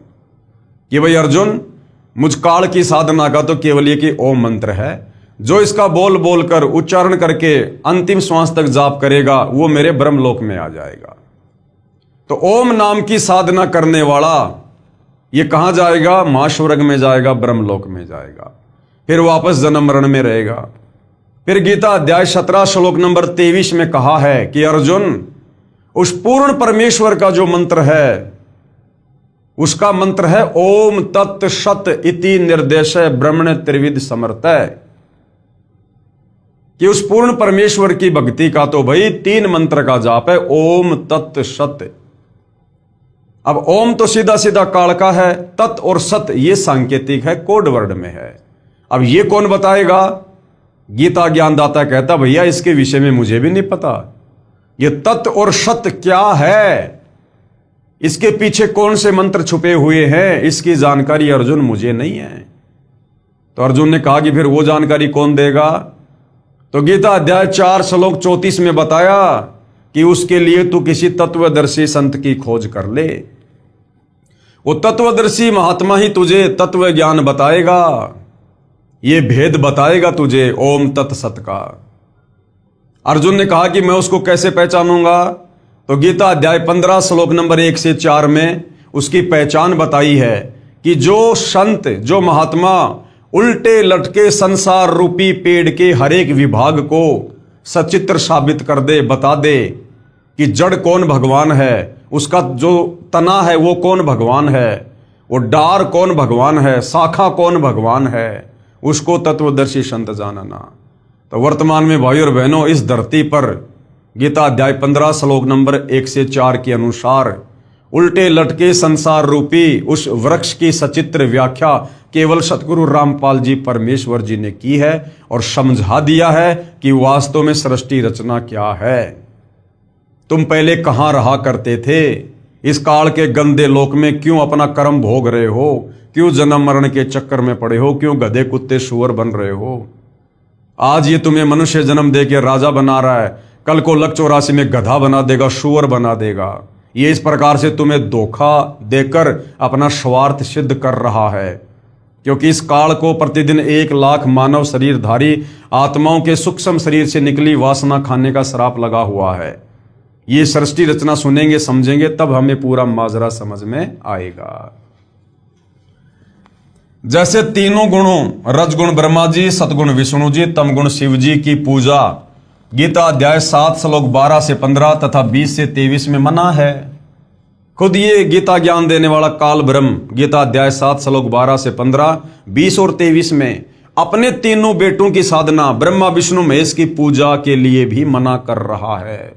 कि भाई अर्जुन, मुझ काल की साधना का तो केवल ये कि ओम मंत्र है, जो इसका बोल बोल कर उच्चारण करके अंतिम श्वास तक जाप करेगा वो मेरे ब्रह्मलोक में आ जाएगा। तो ओम नाम की साधना करने वाला ये कहां जाएगा? महास्वर्ग में जाएगा, ब्रह्मलोक में जाएगा, फिर वापस जन्म मरण में रहेगा। फिर गीता अध्याय 17 श्लोक नंबर 23 में कहा है कि अर्जुन, उस पूर्ण परमेश्वर का जो मंत्र है उसका मंत्र है ओम तत् सत इति निर्देशय ब्रह्मण त्रिविध समर्थय। कि उस पूर्ण परमेश्वर की भक्ति का तो भाई 3 मंत्र का जाप है, ओम तत् सत। अब ओम तो सीधा सीधा काल का है, तत् और सत ये सांकेतिक है, कोड वर्ड में है। अब ये कौन बताएगा? गीता ज्ञानदाता कहता भैया इसके विषय में मुझे भी नहीं पता, ये तत् और सत क्या है, इसके पीछे कौन से मंत्र छुपे हुए हैं, इसकी जानकारी अर्जुन मुझे नहीं है। तो अर्जुन ने कहा कि फिर वो जानकारी कौन देगा? तो गीता अध्याय 4 श्लोक 34 में बताया कि उसके लिए तू किसी तत्वदर्शी संत की खोज कर ले। वो तत्वदर्शी महात्मा ही तुझे तत्व ज्ञान बताएगा, ये भेद बताएगा तुझे ओम तत् सत का। अर्जुन ने कहा कि मैं उसको कैसे पहचानूंगा? तो गीता अध्याय 15 श्लोक नंबर 1 से 4 में उसकी पहचान बताई है कि जो संत, जो महात्मा उल्टे लटके संसार रूपी पेड़ के हर एक विभाग को सचित्र साबित कर दे, बता दे कि जड़ कौन भगवान है, उसका जो तना है वो कौन भगवान है, वो डार कौन भगवान है, शाखा कौन भगवान है, उसको तत्वदर्शी संत जानना। तो वर्तमान में भाई और बहनों इस धरती पर गीता अध्याय 15 श्लोक नंबर 1 से 4 के अनुसार उल्टे लटके संसार रूपी उस वृक्ष की सचित्र व्याख्या केवल सतगुरु रामपाल जी परमेश्वर जी ने की है और समझा दिया है कि वास्तव में सृष्टि रचना क्या है। तुम पहले कहां रहा करते थे? इस काल के गंदे लोक में क्यों अपना कर्म भोग रहे हो? क्यों जन्म मरण के चक्कर में पड़े हो? क्यों गधे कुत्ते सुअर बन रहे हो? आज ये तुम्हें मनुष्य जन्म देके राजा बना रहा है, कल को लक 84 में गधा बना देगा, सुअर बना देगा। ये इस प्रकार से तुम्हें धोखा देकर अपना स्वार्थ सिद्ध कर रहा है, क्योंकि इस काल को प्रतिदिन 1 लाख मानव शरीरधारी आत्माओं के सूक्ष्म शरीर से निकली वासना खाने का श्राप लगा हुआ है। ये सृष्टि रचना सुनेंगे, समझेंगे, तब हमें पूरा माजरा समझ में आएगा। जैसे तीनों गुणों रजगुण ब्रह्मा जी, सतगुण विष्णु जी, तमगुण शिव जी की पूजा गीता अध्याय 7 श्लोक 12 से 15 तथा 20 से 23 में मना है। खुद ये गीता ज्ञान देने वाला काल ब्रह्म गीता अध्याय 7 श्लोक 12 से 15, 20 और 23 में अपने तीनों बेटों की साधना ब्रह्मा विष्णु महेश की पूजा के लिए भी मना कर रहा है।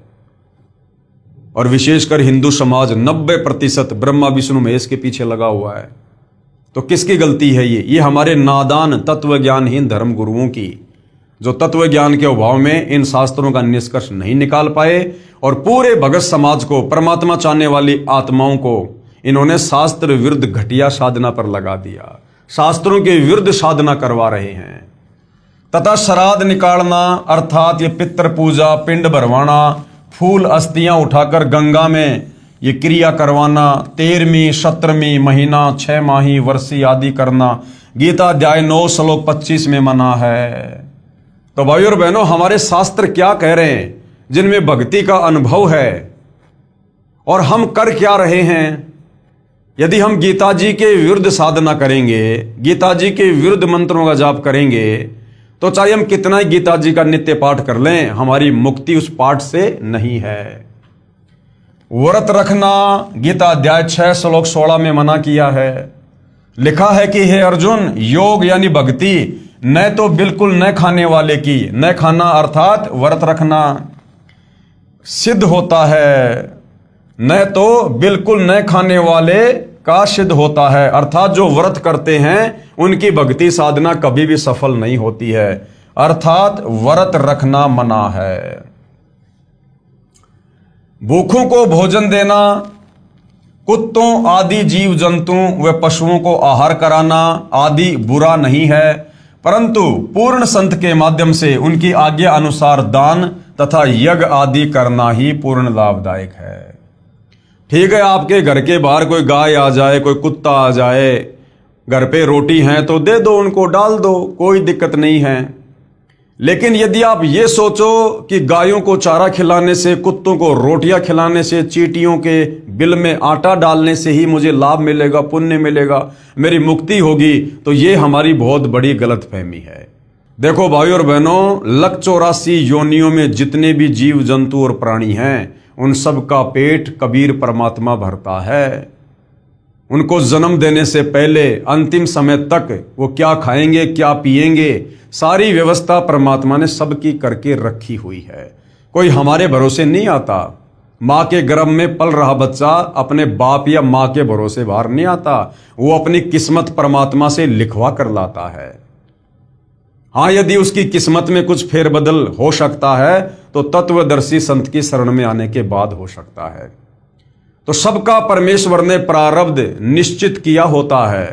और विशेषकर हिंदू समाज 90% ब्रह्मा विष्णु महेश के पीछे लगा हुआ है। तो किसकी गलती है? ये हमारे नादान तत्व ज्ञानहीन धर्म गुरुओं की, जो तत्व ज्ञान के अभाव में इन शास्त्रों का निष्कर्ष नहीं निकाल पाए और पूरे भगत समाज को, परमात्मा चाहने वाली आत्माओं को इन्होंने शास्त्र विरुद्ध घटिया साधना पर लगा दिया, शास्त्रों के विरुद्ध साधना करवा रहे हैं। तथा श्राद्ध निकालना अर्थात ये पितृ पूजा, पिंड भरवाना, फूल अस्थियां उठाकर गंगा में ये क्रिया करवाना, 13वीं 17वीं महीना 6 माही वर्षी आदि करना गीता अध्याय 9 श्लोक 25 में मना है। तो भाई और बहनों, हमारे शास्त्र क्या कह रहे हैं, जिनमें भक्ति का अनुभव है, और हम कर क्या रहे हैं? यदि हम गीता जी के विरुद्ध साधना करेंगे, गीता जी के विरुद्ध मंत्रों का जाप करेंगे, तो चाहे हम कितना ही गीता जी का नित्य पाठ कर लें, हमारी मुक्ति उस पाठ से नहीं है। व्रत रखना गीता अध्याय 6 श्लोक 16 में मना किया है। लिखा है कि हे अर्जुन, योग यानी भक्ति न तो बिल्कुल न खाने वाले की, न खाना अर्थात व्रत रखना सिद्ध होता है, न तो बिल्कुल न खाने वाले का सिद्ध होता है, अर्थात जो व्रत करते हैं उनकी भक्ति साधना कभी भी सफल नहीं होती है, अर्थात व्रत रखना मना है। भूखों को भोजन देना, कुत्तों आदि जीव जंतुओं व पशुओं को आहार कराना आदि बुरा नहीं है, परंतु पूर्ण संत के माध्यम से उनकी आज्ञा अनुसार दान तथा यज्ञ आदि करना ही पूर्ण लाभदायक है। ठीक है, आपके घर के बाहर कोई गाय आ जाए, कोई कुत्ता आ जाए, घर पे रोटी है तो दे दो, उनको डाल दो, कोई दिक्कत नहीं है। लेकिन यदि आप ये सोचो कि गायों को चारा खिलाने से, कुत्तों को रोटियां खिलाने से, चींटियों के बिल में आटा डालने से ही मुझे लाभ मिलेगा, पुण्य मिलेगा, मेरी मुक्ति होगी, तो ये हमारी बहुत बड़ी गलतफहमी है। देखो भाई और बहनों, लक 84 योनियों में जितने भी जीव जंतु और प्राणी हैं, उन सब का पेट कबीर परमात्मा भरता है। उनको जन्म देने से पहले अंतिम समय तक वो क्या खाएंगे क्या पिएंगे, सारी व्यवस्था परमात्मा ने सबकी करके रखी हुई है। कोई हमारे भरोसे नहीं आता। माँ के गर्भ में पल रहा बच्चा अपने बाप या माँ के भरोसे बाहर नहीं आता, वो अपनी किस्मत परमात्मा से लिखवा कर लाता है। हाँ, यदि उसकी किस्मत में कुछ फेरबदल हो सकता है तो तत्वदर्शी संत की शरण में आने के बाद हो सकता है। तो सबका परमेश्वर ने प्रारब्ध निश्चित किया होता है।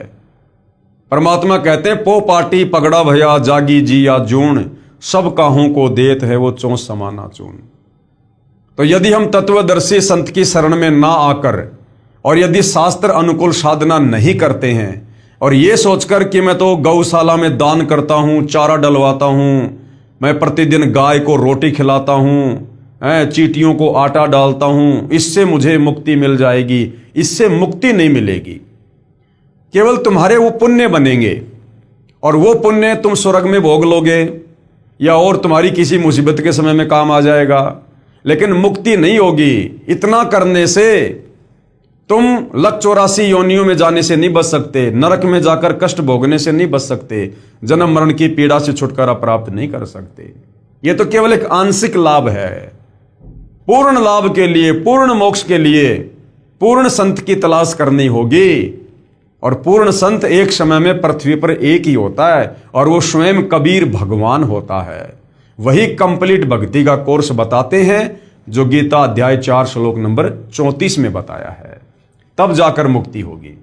परमात्मा कहते पो पाटी पगड़ा भया जागी जिया जून, सब काहों को देत है वो चौंस समाना चून। तो यदि हम तत्वदर्शी संत की शरण में ना आकर और यदि शास्त्र अनुकूल साधना नहीं करते हैं और ये सोचकर कि मैं तो गौशाला में दान करता हूँ, चारा डलवाता हूँ, मैं प्रतिदिन गाय को रोटी खिलाता हूँ, चींटियों को आटा डालता हूँ, इससे मुझे मुक्ति मिल जाएगी, इससे मुक्ति नहीं मिलेगी। केवल तुम्हारे वो पुण्य बनेंगे और वो पुण्य तुम स्वर्ग में भोग लोगे या और तुम्हारी किसी मुसीबत के समय में काम आ जाएगा, लेकिन मुक्ति नहीं होगी। इतना करने से तुम 184 योनियों में जाने से नहीं बच सकते, नरक में जाकर कष्ट भोगने से नहीं बच सकते, जन्म मरण की पीड़ा से छुटकारा प्राप्त नहीं कर सकते। यह तो केवल एक आंशिक लाभ है। पूर्ण लाभ के लिए, पूर्ण मोक्ष के लिए पूर्ण संत की तलाश करनी होगी। और पूर्ण संत एक समय में पृथ्वी पर एक ही होता है और वो स्वयं कबीर भगवान होता है। वही कंप्लीट भक्ति का कोर्स बताते हैं जो गीता अध्याय 4 श्लोक नंबर 34 में बताया है। तब जाकर मुक्ति होगी।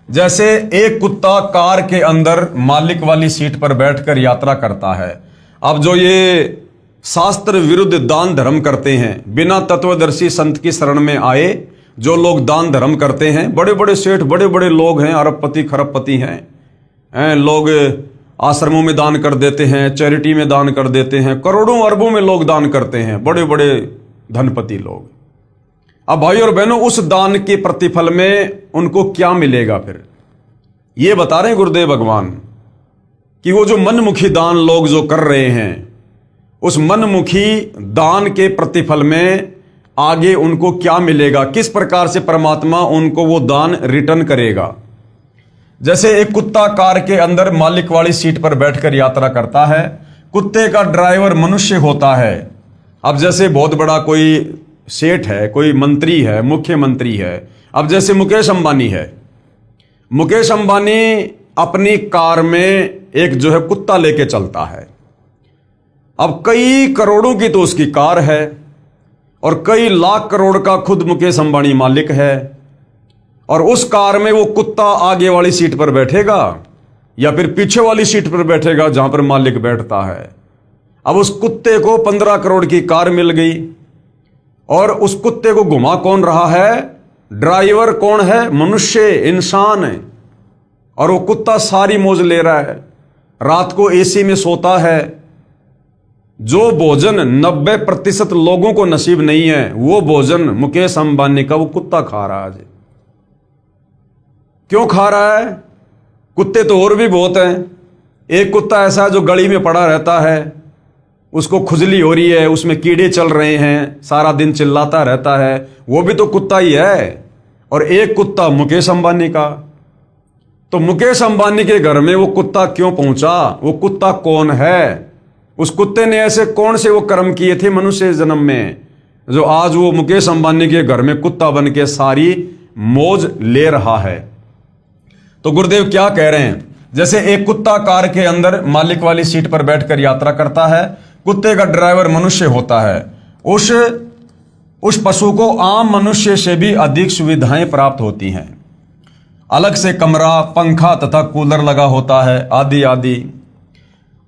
जैसे एक कुत्ता कार के अंदर मालिक वाली सीट पर बैठकर यात्रा करता है। अब जो ये शास्त्र विरुद्ध दान धर्म करते हैं, बिना तत्वदर्शी संत की शरण में आए जो लोग दान धर्म करते हैं, बड़े बड़े सेठ, बड़े बड़े लोग हैं, अरबपति खरबपति हैं, लोग आश्रमों में दान कर देते हैं, चैरिटी में दान कर देते हैं, करोड़ों अरबों में लोग दान करते हैं, बड़े बड़े धनपति लोग। अब भाई और बहनों, उस दान के प्रतिफल में उनको क्या मिलेगा? फिर ये बता रहे हैं गुरुदेव भगवान कि वो जो मनमुखी दान लोग जो कर रहे हैं, उस मनमुखी दान के प्रतिफल में आगे उनको क्या मिलेगा, किस प्रकार से परमात्मा उनको वो दान रिटर्न करेगा। जैसे एक कुत्ता कार के अंदर मालिक वाली सीट पर बैठकर यात्रा करता है, कुत्ते का ड्राइवर मनुष्य होता है। अब जैसे बहुत बड़ा कोई सेठ है, कोई मंत्री है, मुख्यमंत्री है, अब जैसे मुकेश अंबानी है। मुकेश अंबानी अपनी कार में एक जो है कुत्ता लेके चलता है। अब कई करोड़ों की तो उसकी कार है और कई लाख करोड़ का खुद मुकेश अंबानी मालिक है। और उस कार में वो कुत्ता आगे वाली सीट पर बैठेगा या फिर पीछे वाली सीट पर बैठेगा जहां पर मालिक बैठता है। अब उस कुत्ते को 15 करोड़ की कार मिल गई और उस कुत्ते को घुमा कौन रहा है? ड्राइवर कौन है? मनुष्य, इंसान है। और वो कुत्ता सारी मौज ले रहा है, रात को एसी में सोता है। जो भोजन 90% लोगों को नसीब नहीं है, वो भोजन मुकेश अंबानी का वो कुत्ता खा रहा है। क्यों खा रहा है? कुत्ते तो और भी बहुत हैं। एक कुत्ता ऐसा है जो गली में पड़ा रहता है, उसको खुजली हो रही है, उसमें कीड़े चल रहे हैं, सारा दिन चिल्लाता रहता है, वो भी तो कुत्ता ही है। और एक कुत्ता मुकेश अंबानी का। तो मुकेश अंबानी के घर में वो कुत्ता क्यों पहुंचा? वो कुत्ता कौन है? उस कुत्ते ने ऐसे कौन से वो कर्म किए थे मनुष्य जन्म में जो आज वो मुकेश अंबानी के घर में कुत्ता बन के सारी मौज ले रहा है? तो गुरुदेव क्या कह रहे हैं? जैसे एक कुत्ता कार के अंदर मालिक वाली सीट पर बैठकर यात्रा करता है, कुत्ते का ड्राइवर मनुष्य होता है। उस पशु को आम मनुष्य से भी अधिक सुविधाएं प्राप्त होती हैं। अलग से कमरा, पंखा तथा कूलर लगा होता है, आदि आदि।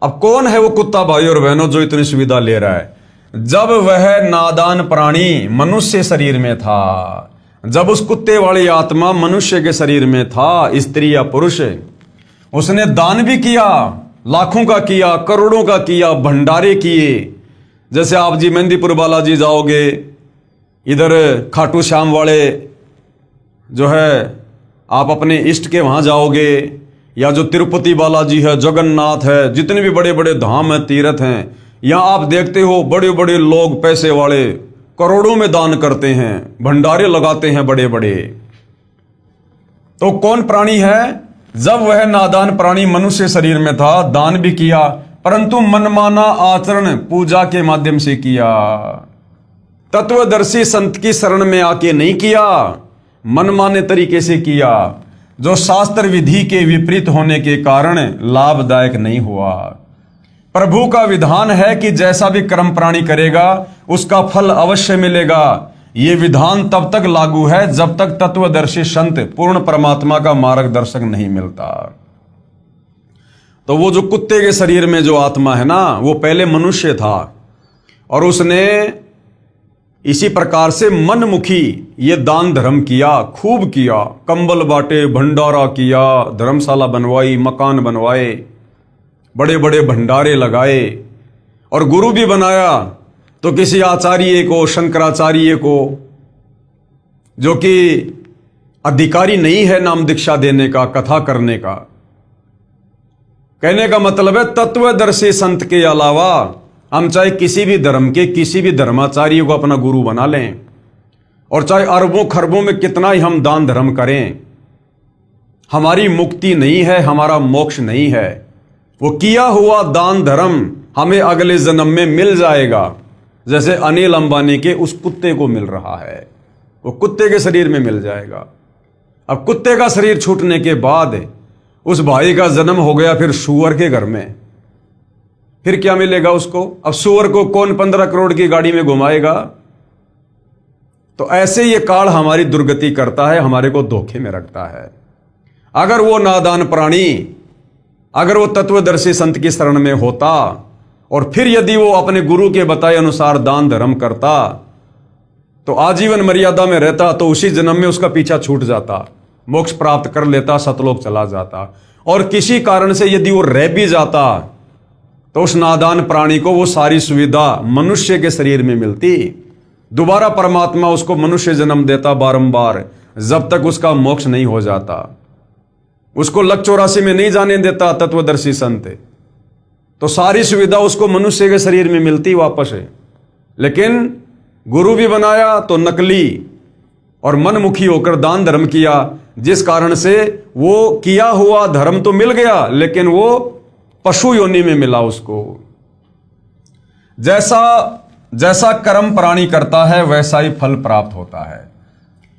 अब कौन है वो कुत्ता भाई और बहनों जो इतनी सुविधा ले रहा है? जब वह नादान प्राणी मनुष्य शरीर में था, जब उस कुत्ते वाली आत्मा मनुष्य के शरीर में था, स्त्री या पुरुष, उसने दान भी किया, लाखों का किया, करोड़ों का किया, भंडारे किए। जैसे आप जी मेहंदीपुर बालाजी जाओगे, इधर खाटू श्याम वाले जो है आप अपने इष्ट के वहां जाओगे, या जो तिरुपति बालाजी है, जगन्नाथ है, जितने भी बड़े बड़े धाम है, तीर्थ हैं, यहां आप देखते हो बड़े बड़े लोग, पैसे वाले करोड़ों में दान करते हैं, भंडारे लगाते हैं बड़े बड़े। तो कौन प्राणी है? जब वह नादान प्राणी मनुष्य शरीर में था, दान भी किया, परंतु मनमाना आचरण पूजा के माध्यम से किया। तत्वदर्शी संत की शरण में आके नहीं किया, मनमाने तरीके से किया, जो शास्त्र विधि के विपरीत होने के कारण लाभदायक नहीं हुआ। प्रभु का विधान है कि जैसा भी कर्म प्राणी करेगा उसका फल अवश्य मिलेगा। ये विधान तब तक लागू है जब तक तत्वदर्शी संत पूर्ण परमात्मा का मार्गदर्शक नहीं मिलता। तो वो जो कुत्ते के शरीर में जो आत्मा है ना, वो पहले मनुष्य था और उसने इसी प्रकार से मनमुखी ये दान धर्म किया, खूब किया, कंबल बांटे, भंडारा किया, धर्मशाला बनवाई, मकान बनवाए, बड़े बड़े भंडारे लगाए और गुरु भी बनाया। तो किसी आचार्य को, शंकराचार्य को, जो कि अधिकारी नहीं है नाम दीक्षा देने का, कथा करने का। कहने का मतलब है तत्वदर्शी संत के अलावा हम चाहे किसी भी धर्म के किसी भी धर्माचार्य को अपना गुरु बना लें और चाहे अरबों खरबों में कितना ही हम दान धर्म करें, हमारी मुक्ति नहीं है, हमारा मोक्ष नहीं है। वो किया हुआ दान धर्म हमें अगले जन्म में मिल जाएगा, जैसे अनिल अंबानी के उस कुत्ते को मिल रहा है, वो कुत्ते के शरीर में मिल जाएगा। अब कुत्ते का शरीर छूटने के बाद उस भाई का जन्म हो गया फिर सूअर के घर में, फिर क्या मिलेगा उसको? अब सूअर को कौन 15 करोड़ की गाड़ी में घुमाएगा? तो ऐसे ये काल हमारी दुर्गति करता है, हमारे को धोखे में रखता है। अगर वो नादान प्राणी, अगर वो तत्वदर्शी संत की शरण में होता और फिर यदि वो अपने गुरु के बताए अनुसार दान धर्म करता तो आजीवन मर्यादा में रहता, तो उसी जन्म में उसका पीछा छूट जाता, मोक्ष प्राप्त कर लेता, सतलोक चला जाता। और किसी कारण से यदि वो रह भी जाता तो उस नादान प्राणी को वो सारी सुविधा मनुष्य के शरीर में मिलती, दोबारा परमात्मा उसको मनुष्य जन्म देता बारंबार, जब तक उसका मोक्ष नहीं हो जाता। उसको लक 84 में नहीं जाने देता तत्वदर्शी संत, तो सारी सुविधा उसको मनुष्य के शरीर में मिलती वापस है। लेकिन गुरु भी बनाया तो नकली और मनमुखी होकर दान धर्म किया, जिस कारण से वो किया हुआ धर्म तो मिल गया लेकिन वो पशु योनि में मिला उसको। जैसा जैसा कर्म प्राणी करता है वैसा ही फल प्राप्त होता है।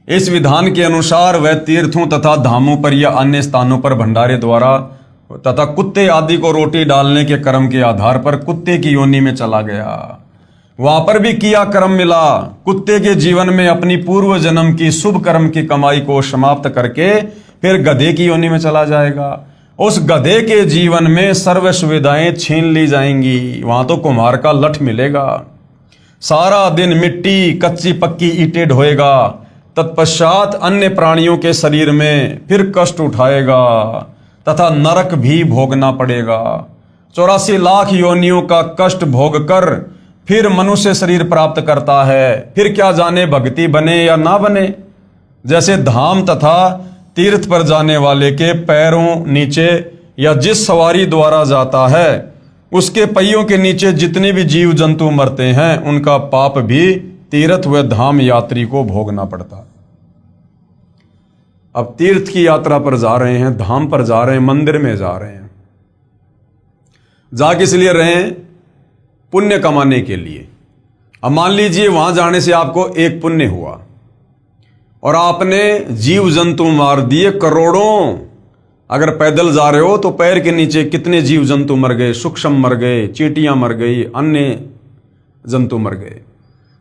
इस विधान के अनुसार वह तीर्थों तथा धामों पर या अन्य स्थानों पर भंडारे द्वारा तथा कुत्ते आदि को रोटी डालने के कर्म के आधार पर कुत्ते की योनि में चला गया। वहां पर भी किया कर्म मिला। कुत्ते के जीवन में अपनी पूर्व जन्म की शुभ कर्म की कमाई को समाप्त करके फिर गधे की योनि में चला जाएगा। उस गधे के जीवन में सर्व सुविधाएं छीन ली जाएंगी। वहां तो कुम्हार का लठ मिलेगा, सारा दिन मिट्टी कच्ची पक्की ईंटें ढोएगा, तत्पश्चात अन्य प्राणियों के शरीर में फिर कष्ट उठाएगा तथा नरक भी भोगना पड़ेगा। 84 लाख योनियों का कष्ट भोग कर फिर मनुष्य शरीर प्राप्त करता है। फिर क्या जाने भक्ति बने या ना बने। जैसे धाम तथा तीर्थ पर जाने वाले के पैरों नीचे या जिस सवारी द्वारा जाता है उसके पहियों के नीचे जितने भी जीव जंतु मरते हैं उनका पाप भी तीर्थ व धाम यात्री को भोगना पड़ता। अब तीर्थ की यात्रा पर जा रहे हैं, धाम पर जा रहे हैं, मंदिर में जा रहे हैं, जा किस लिए रहे हैं? पुण्य कमाने के लिए। अब मान लीजिए वहां जाने से आपको एक पुण्य हुआ और आपने जीव जंतु मार दिए करोड़ों। अगर पैदल जा रहे हो तो पैर के नीचे कितने जीव जंतु मर गए, सूक्ष्म मर गए, चींटियां मर गई, अन्य जंतु मर गए।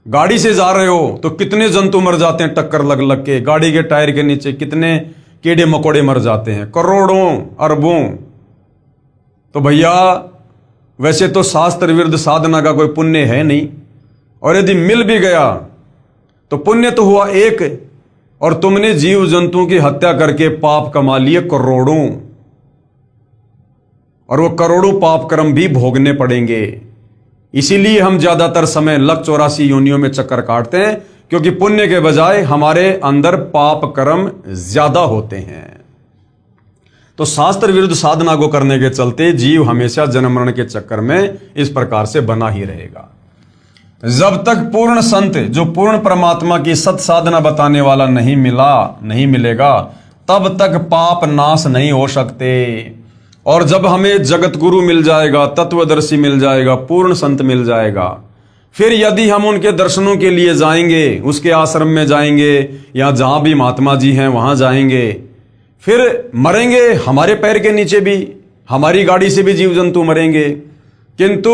गाड़ी से जा रहे हो तो कितने जंतु मर जाते हैं टक्कर लग लग के। गाड़ी के टायर के नीचे कितने कीड़े मकोड़े मर जाते हैं, करोड़ों अरबों। तो भैया वैसे तो शास्त्र विरुद्ध साधना का कोई पुण्य है नहीं, और यदि मिल भी गया तो पुण्य तो हुआ एक, और तुमने जीव जंतुओं की हत्या करके पाप कमा लिए करोड़ों, और वो करोड़ों पाप कर्म भी भोगने पड़ेंगे। इसीलिए हम ज्यादातर समय लक 84 योनियों में चक्कर काटते हैं, क्योंकि पुण्य के बजाय हमारे अंदर पाप कर्म ज्यादा होते हैं। तो शास्त्र विरुद्ध साधना को करने के चलते जीव हमेशा जन्म मरण के चक्कर में इस प्रकार से बना ही रहेगा। जब तक पूर्ण संत जो पूर्ण परमात्मा की सत साधना बताने वाला नहीं मिलेगा, तब तक पाप नाश नहीं हो सकते। और जब हमें जगत गुरु मिल जाएगा, तत्वदर्शी मिल जाएगा, पूर्ण संत मिल जाएगा, फिर यदि हम उनके दर्शनों के लिए जाएंगे, उसके आश्रम में जाएंगे या जहां भी महात्मा जी हैं वहां जाएंगे, फिर मरेंगे, हमारे पैर के नीचे भी, हमारी गाड़ी से भी जीव जंतु मरेंगे, किंतु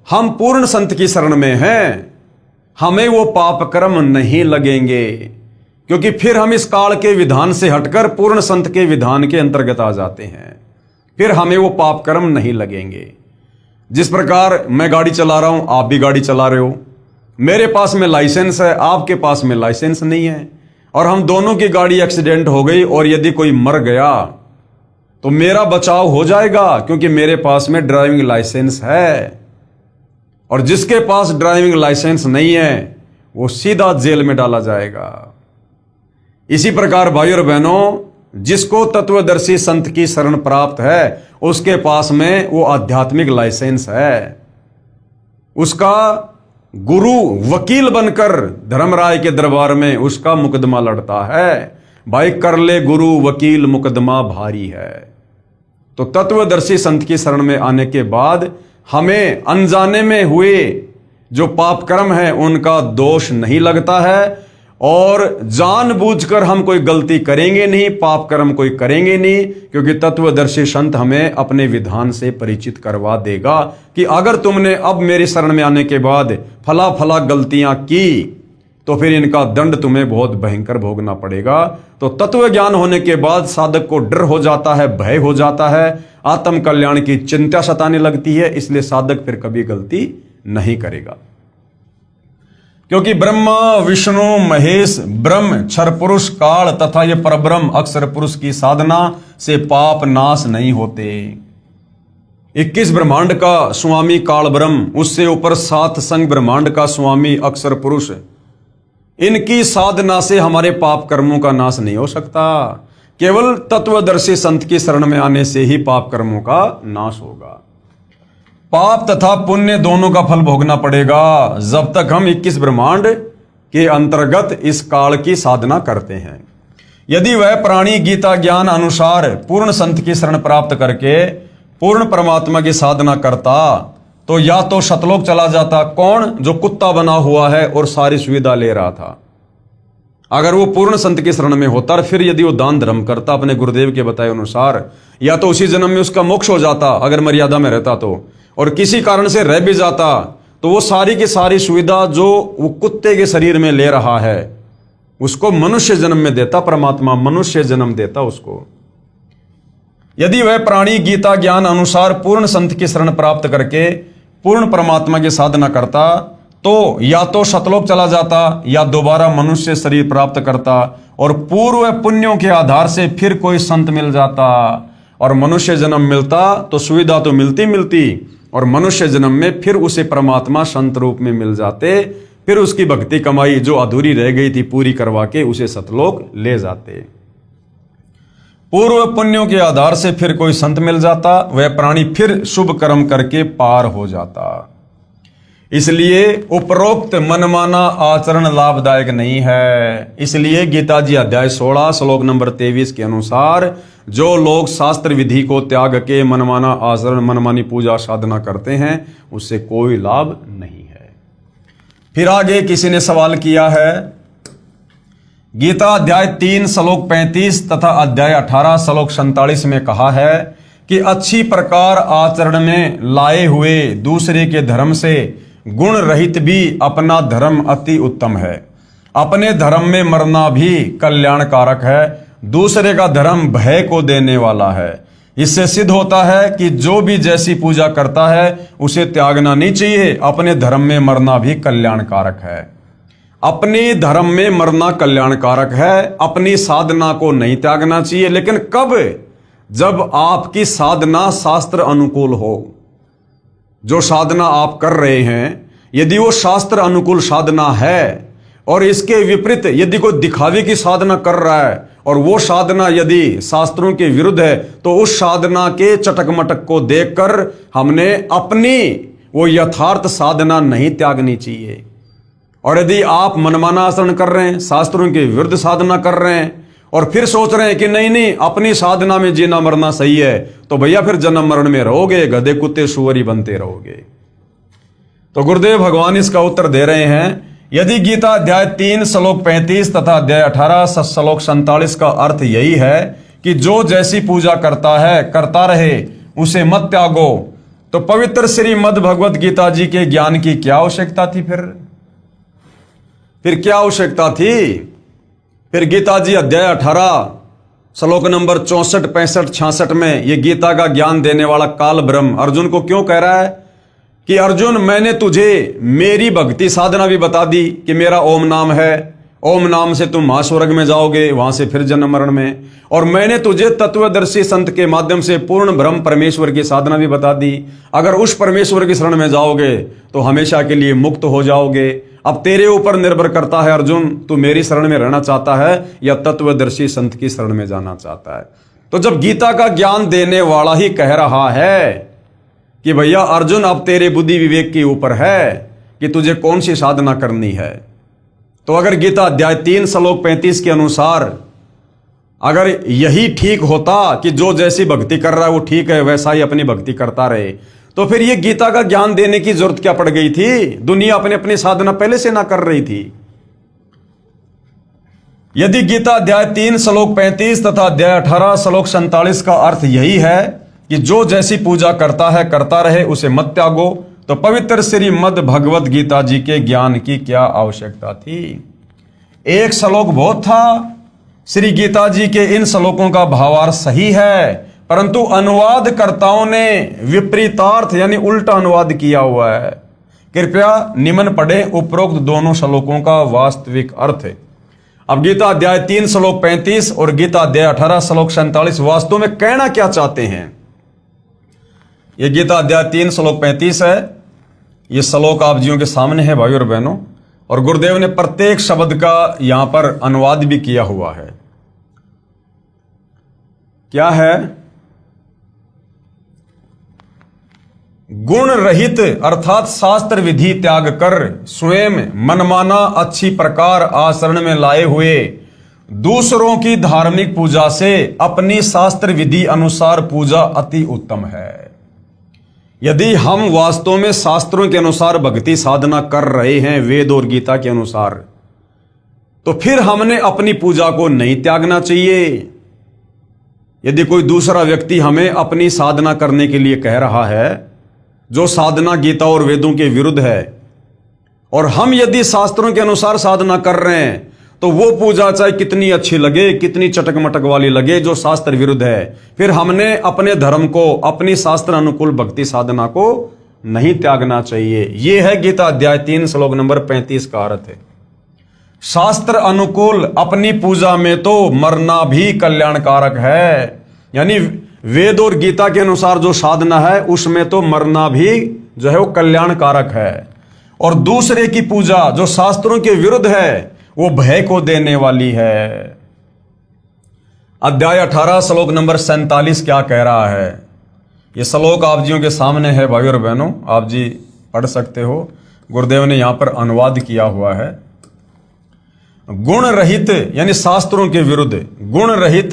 हम पूर्ण संत की शरण में हैं, हमें वो पाप कर्म नहीं लगेंगे, क्योंकि फिर हम इस काल के विधान से हटकर पूर्ण संत के विधान के अंतर्गत आ जाते हैं, फिर हमें वो पाप कर्म नहीं लगेंगे। जिस प्रकार मैं गाड़ी चला रहा हूं, आप भी गाड़ी चला रहे हो, मेरे पास में लाइसेंस है, आपके पास में लाइसेंस नहीं है, और हम दोनों की गाड़ी एक्सीडेंट हो गई और यदि कोई मर गया तो मेरा बचाव हो जाएगा, क्योंकि मेरे पास में ड्राइविंग लाइसेंस है। और जिसके पास ड्राइविंग लाइसेंस नहीं है वो सीधा जेल में डाला जाएगा। इसी प्रकार भाई और बहनों, जिसको तत्वदर्शी संत की शरण प्राप्त है उसके पास में वो आध्यात्मिक लाइसेंस है। उसका गुरु वकील बनकर धर्मराय के दरबार में उसका मुकदमा लड़ता है। भाई कर ले गुरु वकील मुकदमा भारी है। तो तत्वदर्शी संत की शरण में आने के बाद हमें अनजाने में हुए जो पाप कर्म है उनका दोष नहीं लगता है, और जानबूझकर हम कोई गलती करेंगे नहीं, पाप कर्म कोई करेंगे नहीं, क्योंकि तत्वदर्शी संत हमें अपने विधान से परिचित करवा देगा कि अगर तुमने अब मेरी शरण में आने के बाद फला फला गलतियां की तो फिर इनका दंड तुम्हें बहुत भयंकर भोगना पड़ेगा। तो तत्व ज्ञान होने के बाद साधक को डर हो जाता है, भय हो जाता है, आत्म कल्याण की चिंता सताने लगती है, इसलिए साधक फिर कभी गलती नहीं करेगा। क्योंकि ब्रह्मा विष्णु महेश ब्रह्म क्षर पुरुष काल तथा ये परब्रह्म अक्षर पुरुष की साधना से पाप नाश नहीं होते। 21 ब्रह्मांड का स्वामी काल ब्रह्म, उससे ऊपर 7 संग ब्रह्मांड का स्वामी अक्षर पुरुष, इनकी साधना से हमारे पाप कर्मों का नाश नहीं हो सकता। केवल तत्वदर्शी संत की शरण में आने से ही पाप कर्मों का नाश होगा। पाप तथा पुण्य दोनों का फल भोगना पड़ेगा जब तक हम 21 ब्रह्मांड के अंतर्गत इस काल की साधना करते हैं। यदि वह प्राणी गीता ज्ञान अनुसार पूर्ण संत की शरण प्राप्त करके पूर्ण परमात्मा की साधना करता तो या तो सतलोक चला जाता। कौन? जो कुत्ता बना हुआ है और सारी सुविधा ले रहा था। अगर वो पूर्ण संत की शरण में होता, फिर यदि वो दान धर्म करता अपने गुरुदेव के बताए अनुसार, या तो उसी जन्म में उसका मोक्ष हो जाता अगर मर्यादा में रहता तो, और किसी कारण से रह भी जाता तो वो सारी की सारी सुविधा जो वो कुत्ते के शरीर में ले रहा है उसको मनुष्य जन्म में देता, परमात्मा मनुष्य जन्म देता उसको। यदि वह प्राणी गीता ज्ञान अनुसार पूर्ण संत की शरण प्राप्त करके पूर्ण परमात्मा की साधना करता तो या तो सतलोक चला जाता या दोबारा मनुष्य शरीर प्राप्त करता, और पूर्व पुण्यों के आधार से फिर कोई संत मिल जाता और मनुष्य जन्म मिलता तो सुविधा तो मिलती और मनुष्य जन्म में फिर उसे परमात्मा संत रूप में मिल जाते, फिर उसकी भक्ति कमाई जो अधूरी रह गई थी पूरी करवा के उसे सतलोक ले जाते। पूर्व पुण्यों के आधार से फिर कोई संत मिल जाता, वह प्राणी फिर शुभ कर्म करके पार हो जाता। इसलिए उपरोक्त मनमाना आचरण लाभदायक नहीं है। इसलिए गीता जी अध्याय 16 श्लोक नंबर 23 के अनुसार जो लोग शास्त्र विधि को त्याग के मनमाना आचरण मनमानी पूजा साधना करते हैं उससे कोई लाभ नहीं है। फिर आगे किसी ने सवाल किया है, गीता अध्याय 3 श्लोक 35 तथा अध्याय 18 श्लोक 47 में कहा है कि अच्छी प्रकार आचरण में लाए हुए दूसरे के धर्म से गुण रहित भी अपना धर्म अति उत्तम है। अपने धर्म में मरना भी कल्याणकारक है। दूसरे का धर्म भय को देने वाला है। इससे सिद्ध होता है कि जो भी जैसी पूजा करता है उसे त्यागना नहीं चाहिए। अपने धर्म में मरना भी कल्याणकारक है। अपने धर्म में मरना कल्याणकारक है। अपनी साधना को नहीं त्यागना चाहिए, लेकिन कब? जब आपकी साधना शास्त्र अनुकूल हो। जो साधना आप कर रहे हैं यदि वो शास्त्र अनुकूल साधना है और इसके विपरीत यदि कोई दिखावे की साधना कर रहा है और वो साधना यदि शास्त्रों के विरुद्ध है तो उस साधना के चटक मटक को देखकर हमने अपनी वो यथार्थ साधना नहीं त्यागनी चाहिए। और यदि आप मनमाना आचरण कर रहे हैं, शास्त्रों के विरुद्ध साधना कर रहे हैं और फिर सोच रहे हैं कि नहीं नहीं अपनी साधना में जीना मरना सही है, तो भैया फिर जन्म मरण में रहोगे, गधे कुत्ते सुअरी बनते रहोगे। तो गुरुदेव भगवान इसका उत्तर दे रहे हैं, यदि गीता अध्याय 3 श्लोक 35 तथा अध्याय 18 श्लोक 47 का अर्थ यही है कि जो जैसी पूजा करता है करता रहे, उसे मत त्यागो, तो पवित्र श्रीमद् भगवत गीता जी के ज्ञान की क्या आवश्यकता थी? फिर क्या आवश्यकता थी? फिर गीता जी अध्याय 18 श्लोक नंबर 64, 65, 66 में ये गीता का ज्ञान देने वाला काल ब्रह्म अर्जुन को क्यों कह रहा है कि अर्जुन मैंने तुझे मेरी भक्ति साधना भी बता दी कि मेरा ओम नाम है, ओम नाम से तुम महास्वर्ग में जाओगे, वहां से फिर जन्म मरण में, और मैंने तुझे तत्वदर्शी संत के माध्यम से पूर्ण ब्रह्म परमेश्वर की साधना भी बता दी। अगर उस परमेश्वर की शरण में जाओगे तो हमेशा के लिए मुक्त हो जाओगे। अब तेरे ऊपर निर्भर करता है अर्जुन, तू मेरी शरण में रहना चाहता है या तत्वदर्शी संत की शरण में जाना चाहता है। तो जब गीता का ज्ञान देने वाला ही कह रहा है कि भैया अर्जुन अब तेरे बुद्धि विवेक के ऊपर है कि तुझे कौन सी साधना करनी है, तो अगर गीता अध्याय 3 श्लोक 35 के अनुसार अगर यही ठीक होता कि जो जैसी भक्ति कर रहा है वो ठीक है, वैसा ही अपनी भक्ति करता रहे, तो फिर ये गीता का ज्ञान देने की जरूरत क्या पड़ गई थी? दुनिया अपने अपनी साधना पहले से ना कर रही थी। यदि गीता अध्याय 3 श्लोक 35 तथा अध्याय 18 श्लोक 47 का अर्थ यही है कि जो जैसी पूजा करता है करता रहे, उसे मत त्यागो, तो पवित्र श्रीमद् भगवत गीता जी के ज्ञान की क्या आवश्यकता थी? एक श्लोक बहुत था। श्री गीता जी के इन श्लोकों का भावार्थ सही है, परंतु अनुवादकर्ताओं ने विपरीतार्थ यानी उल्टा अनुवाद किया हुआ है। कृपया निम्न पढ़ें उपरोक्त दोनों श्लोकों का वास्तविक अर्थ। अब गीता अध्याय 3 श्लोक 35 और गीता अध्याय 18 श्लोक 47 वास्तव में कहना क्या चाहते हैं? ये गीता अध्याय 3 श्लोक 35 है। ये श्लोक आप जियों के सामने है भाई और बहनों, और गुरुदेव ने प्रत्येक शब्द का यहां पर अनुवाद भी किया हुआ है। क्या है? गुण रहित अर्थात शास्त्र विधि त्याग कर स्वयं मनमाना अच्छी प्रकार आचरण में लाए हुए दूसरों की धार्मिक पूजा से अपनी शास्त्र विधि अनुसार पूजा अति उत्तम है। यदि हम वास्तव में शास्त्रों के अनुसार भक्ति साधना कर रहे हैं वेद और गीता के अनुसार, तो फिर हमने अपनी पूजा को नहीं त्यागना चाहिए। यदि कोई दूसरा व्यक्ति हमें अपनी साधना करने के लिए कह रहा है जो साधना गीता और वेदों के विरुद्ध है, और हम यदि शास्त्रों के अनुसार साधना कर रहे हैं, तो वो पूजा चाहे कितनी अच्छी लगे, कितनी चटक मटक वाली लगे, जो शास्त्र विरुद्ध है, फिर हमने अपने धर्म को, अपनी शास्त्र अनुकूल भक्ति साधना को नहीं त्यागना चाहिए। यह है गीता अध्याय 3 श्लोक नंबर 35 का अर्थ है। शास्त्र अनुकूल अपनी पूजा में तो मरना भी कल्याणकारक है, यानी वेद और गीता के अनुसार जो साधना है उसमें तो मरना भी जो है वो कल्याणकारक है, और दूसरे की पूजा जो शास्त्रों के विरुद्ध है वो भय को देने वाली है। अध्याय 18 श्लोक नंबर 47 क्या कह रहा है? ये श्लोक आप जियों के सामने है भाई और बहनों, आप जी पढ़ सकते हो। गुरुदेव ने यहां पर अनुवाद किया हुआ है। गुण रहित यानी शास्त्रों के विरुद्ध, गुण रहित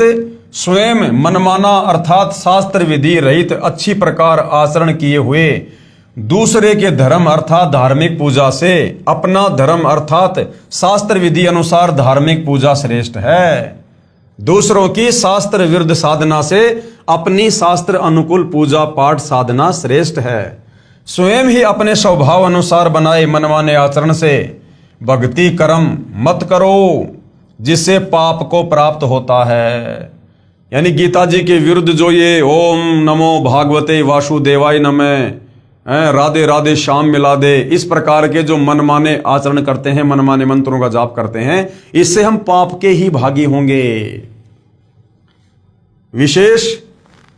स्वयं मनमाना अर्थात शास्त्र विधि रहित अच्छी प्रकार आचरण किए हुए दूसरे के धर्म अर्थात धार्मिक पूजा से अपना धर्म अर्थात शास्त्र विधि अनुसार धार्मिक पूजा श्रेष्ठ है। दूसरों की शास्त्र विरुद्ध साधना से अपनी शास्त्र अनुकूल पूजा पाठ साधना श्रेष्ठ है। स्वयं ही अपने स्वभाव अनुसार बनाए मनमाने आचरण से भक्ति कर्म मत करो, जिससे पाप को प्राप्त होता है। यानी गीता जी के विरुद्ध जो ये ओम नमो भागवते वासुदेवाय नमः, राधे राधे श्याम मिला दे, इस प्रकार के जो मनमाने आचरण करते हैं, मनमाने मंत्रों का जाप करते हैं, इससे हम पाप के ही भागी होंगे। विशेष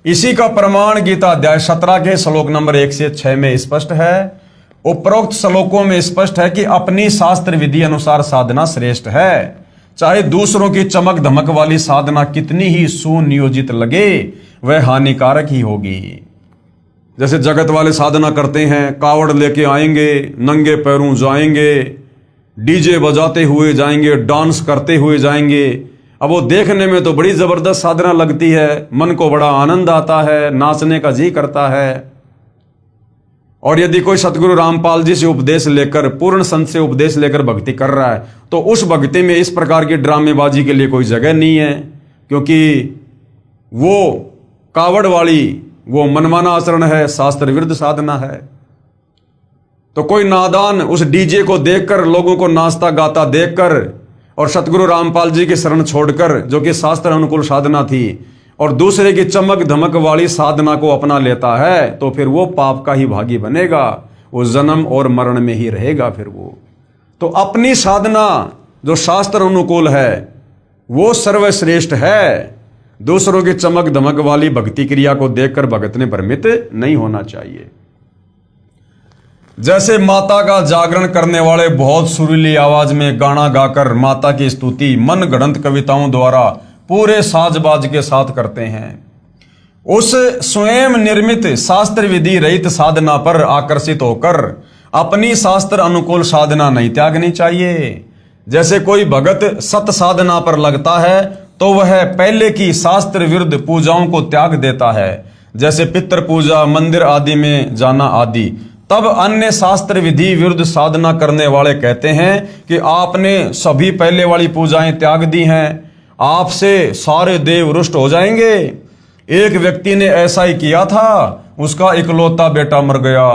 इसी का प्रमाण गीता अध्याय 17 के श्लोक नंबर 1 से 6 में स्पष्ट है। उपरोक्त श्लोकों में स्पष्ट है कि अपनी शास्त्र विधि अनुसार साधना श्रेष्ठ है, चाहे दूसरों की चमक धमक वाली साधना कितनी ही सुनियोजित लगे, वह हानिकारक ही होगी। जैसे जगत वाले साधना करते हैं, कावड़ लेके आएंगे, नंगे पैरों जाएंगे, डीजे बजाते हुए जाएंगे, डांस करते हुए जाएंगे, अब वो देखने में तो बड़ी जबरदस्त साधना लगती है, मन को बड़ा आनंद आता है, नाचने का जी करता है। और यदि कोई सतगुरु रामपाल जी से उपदेश लेकर, पूर्ण संत से उपदेश लेकर भक्ति कर रहा है, तो उस भक्ति में इस प्रकार की ड्रामेबाजी के लिए कोई जगह नहीं है, क्योंकि वो कावड़ वाली, वो मनमाना आचरण है, शास्त्र विरुद्ध साधना है। तो कोई नादान उस डीजे को देखकर, लोगों को नाचता गाता देखकर और सतगुरु रामपाल जी की शरण छोड़कर, जो कि शास्त्र अनुकूल साधना थी, और दूसरे की चमक धमक वाली साधना को अपना लेता है, तो फिर वो पाप का ही भागी बनेगा, वो जन्म और मरण में ही रहेगा फिर वो। तो अपनी साधना जो शास्त्र अनुकूल है वो सर्वश्रेष्ठ है। दूसरों की चमक धमक वाली भक्ति क्रिया को देखकर भगत ने भ्रमित नहीं होना चाहिए। जैसे माता का जागरण करने वाले बहुत सुरीली आवाज में गाना गाकर माता की स्तुति मन गढ़ंत कविताओं द्वारा पूरे साजबाज के साथ करते हैं, उस स्वयं निर्मित शास्त्र विधि रहित साधना पर आकर्षित होकर अपनी शास्त्र अनुकूल साधना नहीं त्यागनी चाहिए। जैसे कोई भगत सत साधना पर लगता है तो वह पहले की शास्त्र विरुद्ध पूजाओं को त्याग देता है, जैसे पितृ पूजा, मंदिर आदि में जाना आदि। तब अन्य शास्त्र विधि विरुद्ध साधना करने वाले कहते हैं कि आपने सभी पहले वाली पूजाएं त्याग दी हैं, आपसे सारे देव रुष्ट हो जाएंगे। एक व्यक्ति ने ऐसा ही किया था, उसका इकलौता बेटा मर गया।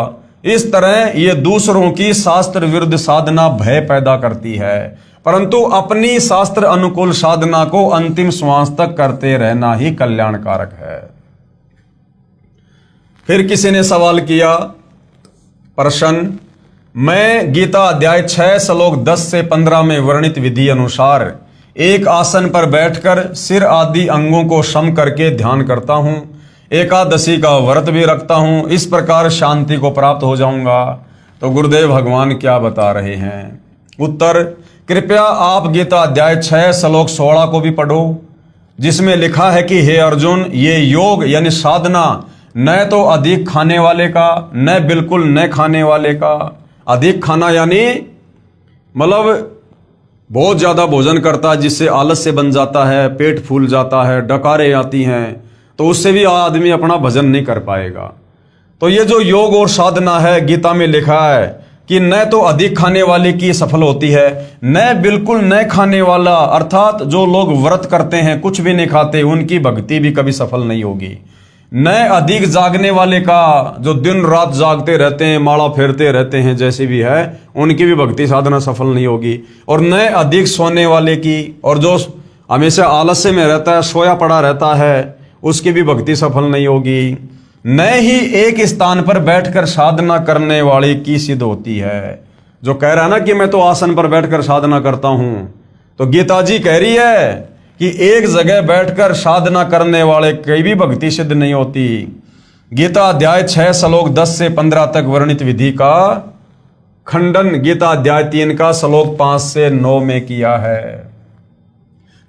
इस तरह ये दूसरों की शास्त्र विरुद्ध साधना भय पैदा करती है, परंतु अपनी शास्त्र अनुकूल साधना को अंतिम श्वास तक करते रहना ही कल्याणकारक है। फिर किसी ने सवाल किया, प्रश्न, मैं गीता अध्याय 6 श्लोक 10 से 15 में वर्णित विधि अनुसार एक आसन पर बैठकर सिर आदि अंगों को सम करके ध्यान करता हूं, एकादशी का व्रत भी रखता हूं, इस प्रकार शांति को प्राप्त हो जाऊंगा। तो गुरुदेव भगवान क्या बता रहे हैं? उत्तर, कृपया आप गीता अध्याय 6 श्लोक 16 को भी पढ़ो, जिसमें लिखा है कि हे अर्जुन, ये योग यानी साधना न तो अधिक खाने वाले का, न बिल्कुल न खाने वाले का। अधिक खाना यानी मतलब बहुत ज्यादा भोजन करता है, जिससे आलस्य बन जाता है, पेट फूल जाता है, डकारें आती हैं, तो उससे भी आदमी अपना भजन नहीं कर पाएगा। तो ये जो योग और साधना है, गीता में लिखा है कि न तो अधिक खाने वाले की सफल होती है, न बिल्कुल न खाने वाला, अर्थात जो लोग व्रत करते हैं, कुछ भी नहीं खाते, उनकी भक्ति भी कभी सफल नहीं होगी। न अधिक जागने वाले का, जो दिन रात जागते रहते हैं, माला फेरते रहते हैं, जैसे भी है, उनकी भी भक्ति साधना सफल नहीं होगी। और न अधिक सोने वाले की, और जो हमेशा आलस्य में रहता है, सोया पड़ा रहता है, उसकी भी भक्ति सफल नहीं होगी। न ही एक स्थान पर बैठकर साधना करने वाले की सिद्ध होती है। जो कह रहा है ना कि मैं तो आसन पर बैठकर साधना करता हूं, तो गीता जी कह रही है कि एक जगह बैठकर साधना करने वाले की भी भक्ति सिद्ध नहीं होती। गीता अध्याय 6 श्लोक 10 से 15 तक वर्णित विधि का खंडन गीता अध्याय 3 का श्लोक 5 से 9 में किया है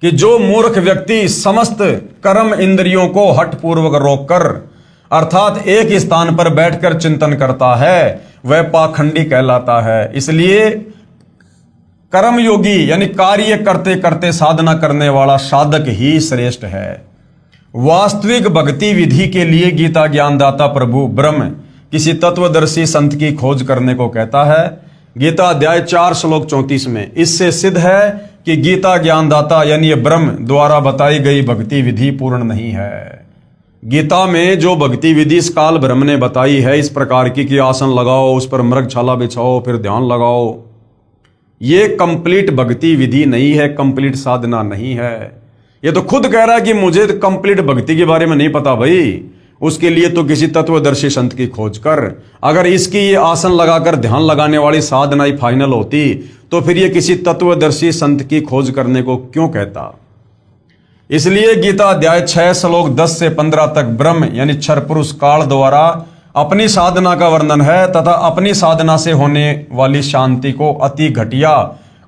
कि जो मूर्ख व्यक्ति समस्त कर्म इंद्रियों को हठपूर्वक रोककर, अर्थात एक स्थान पर बैठकर चिंतन करता है, वह पाखंडी कहलाता है। इसलिए कर्मयोगी यानी कार्य करते करते साधना करने वाला साधक ही श्रेष्ठ है। वास्तविक भक्ति विधि के लिए गीता ज्ञानदाता प्रभु ब्रह्म किसी तत्वदर्शी संत की खोज करने को कहता है। गीता अध्याय 4 श्लोक 34 में इससे सिद्ध है कि गीता ज्ञानदाता यानी ये ब्रह्म द्वारा बताई गई भक्ति विधि पूर्ण नहीं है। गीता में जो भक्ति विधि इस काल ब्रह्म ने बताई है, इस प्रकार की कि आसन लगाओ, उस पर मृगछाला बिछाओ, फिर ध्यान लगाओ, ये कंप्लीट भक्ति विधि नहीं है, कंप्लीट साधना नहीं है। ये तो खुद कह रहा है कि मुझे तो कंप्लीट भक्ति के बारे में नहीं पता भाई, उसके लिए तो किसी तत्वदर्शी संत की खोज कर। अगर इसकी ये आसन लगाकर ध्यान लगाने वाली साधना ही फाइनल होती तो फिर ये किसी तत्वदर्शी संत की खोज करने को क्यों कहता। इसलिए गीता अध्याय 6 श्लोक 10 से 15 तक ब्रह्म यानी क्षर पुरुष काल द्वारा अपनी साधना का वर्णन है तथा अपनी साधना से होने वाली शांति को अति घटिया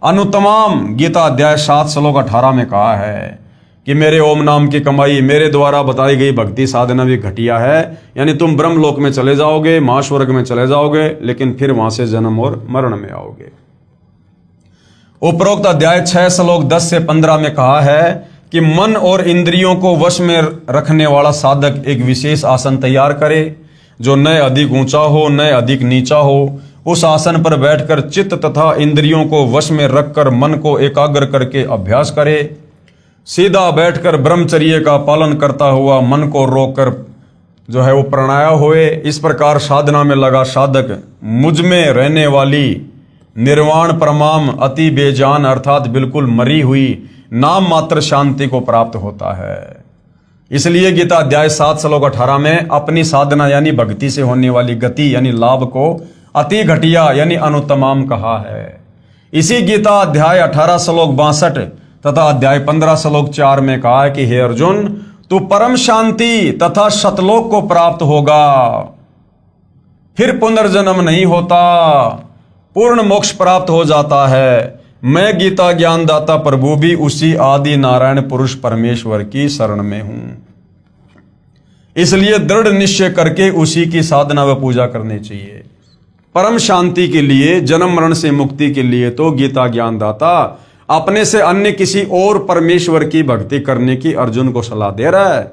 अनुतमाम गीता अध्याय 7 श्लोक 18 में कहा है कि मेरे ओम नाम की कमाई, मेरे द्वारा बताई गई भक्ति साधना भी घटिया है, यानी तुम ब्रह्मलोक में चले जाओगे, महास्वर्ग में चले जाओगे, लेकिन फिर वहां से जन्म और मरण में आओगे। उपरोक्त अध्याय 6 श्लोक 10 से 15 में कहा है कि मन और इंद्रियों को वश में रखने वाला साधक एक विशेष आसन तैयार करे जो न अधिक ऊंचा हो न अधिक नीचा हो। उस आसन पर बैठकर चित्त तथा इंद्रियों को वश में रखकर मन को एकाग्र करके अभ्यास करे। सीधा बैठकर ब्रह्मचर्य का पालन करता हुआ मन को रोककर जो है वो प्राणायाम होए। इस प्रकार साधना में लगा साधक मुझ में रहने वाली निर्वाण परमाम अति बेजान अर्थात बिल्कुल मरी हुई नाम मात्र शांति को प्राप्त होता है। इसलिए गीता अध्याय 7 श्लोक 18 में अपनी साधना यानी भक्ति से होने वाली गति यानी लाभ को अति घटिया यानी अनुत्तमाम कहा है। इसी गीता अध्याय 18 श्लोक 62 तथा अध्याय 15 श्लोक 4 में कहा है कि हे अर्जुन, तू परम शांति तथा सतलोक को प्राप्त होगा, फिर पुनर्जन्म नहीं होता, पूर्ण मोक्ष प्राप्त हो जाता है। मैं गीता ज्ञानदाता प्रभु भी उसी आदि नारायण पुरुष परमेश्वर की शरण में हूं। इसलिए दृढ़ निश्चय करके उसी की साधना व पूजा करनी चाहिए। परम शांति के लिए, जन्म मरण से मुक्ति के लिए तो गीता ज्ञानदाता अपने से अन्य किसी और परमेश्वर की भक्ति करने की अर्जुन को सलाह दे रहा है।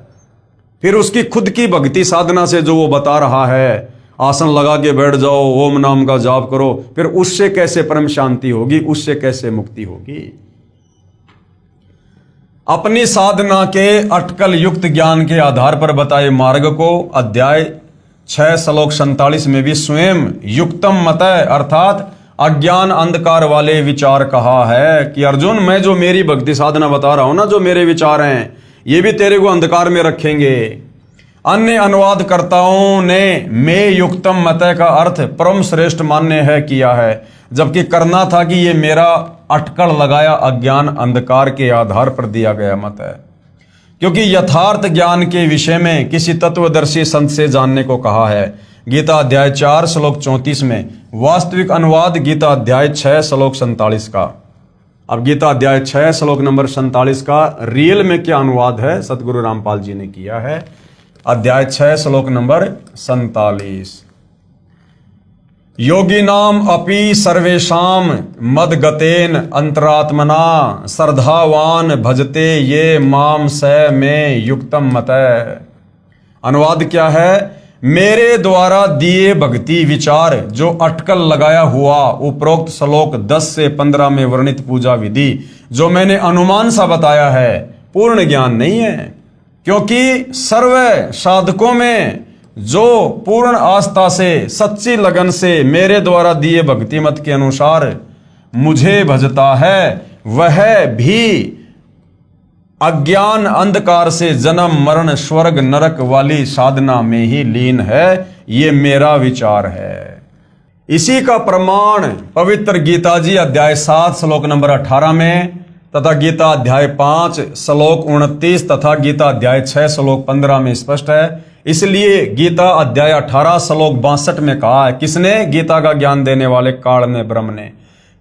फिर उसकी खुद की भक्ति साधना से जो वो बता रहा है, आसन लगा के बैठ जाओ, ओम नाम का जाप करो, फिर उससे कैसे परम शांति होगी, उससे कैसे मुक्ति होगी। अपनी साधना के अटकल युक्त ज्ञान के आधार पर बताए मार्ग को अध्याय 6 श्लोक 47 में भी स्वयं युक्तम मत अर्थात अज्ञान अंधकार वाले विचार कहा है कि अर्जुन, मैं जो मेरी भक्ति साधना बता रहा हूं ना, जो मेरे विचार हैं, ये भी तेरे को अंधकार में रखेंगे। अन्य अनुवादकर्ताओं ने में युक्तम मत का अर्थ परम श्रेष्ठ मान्य है किया है, जबकि करना था कि ये मेरा अटकल लगाया अज्ञान अंधकार के आधार पर दिया गया मत है। क्योंकि यथार्थ ज्ञान के विषय में किसी तत्वदर्शी संत से जानने को कहा है। गीता अध्याय 4 श्लोक 34 में वास्तविक अनुवाद गीता अध्याय 6 श्लोक 47 का। अब गीता अध्याय 6 श्लोक नंबर 47 का रियल में क्या अनुवाद है सतगुरु रामपाल जी ने किया है। अध्याय 6 श्लोक नंबर 47, योगिनाम अपि सर्वेशाम मदगतेन अंतरात्मना श्रद्धावान भजते ये माम स में युक्तम मत। अनुवाद क्या है? मेरे द्वारा दिए भक्ति विचार जो अटकल लगाया हुआ उपरोक्त श्लोक 10 से 15 में वर्णित पूजा विधि जो मैंने अनुमान सा बताया है, पूर्ण ज्ञान नहीं है। क्योंकि सर्व साधकों में जो पूर्ण आस्था से सच्ची लगन से मेरे द्वारा दिए भक्ति मत के अनुसार मुझे भजता है, वह भी अज्ञान अंधकार से जन्म मरण स्वर्ग नरक वाली साधना में ही लीन है। ये मेरा विचार है। इसी का प्रमाण पवित्र गीता जी अध्याय 7 श्लोक नंबर 18 में तथा गीता अध्याय 5 श्लोक 29 तथा गीता अध्याय 6 श्लोक 15 में स्पष्ट है। इसलिए गीता अध्याय 18 श्लोक 62 में कहा है, किसने? गीता का ज्ञान देने वाले काल ने, ब्रह्म ने,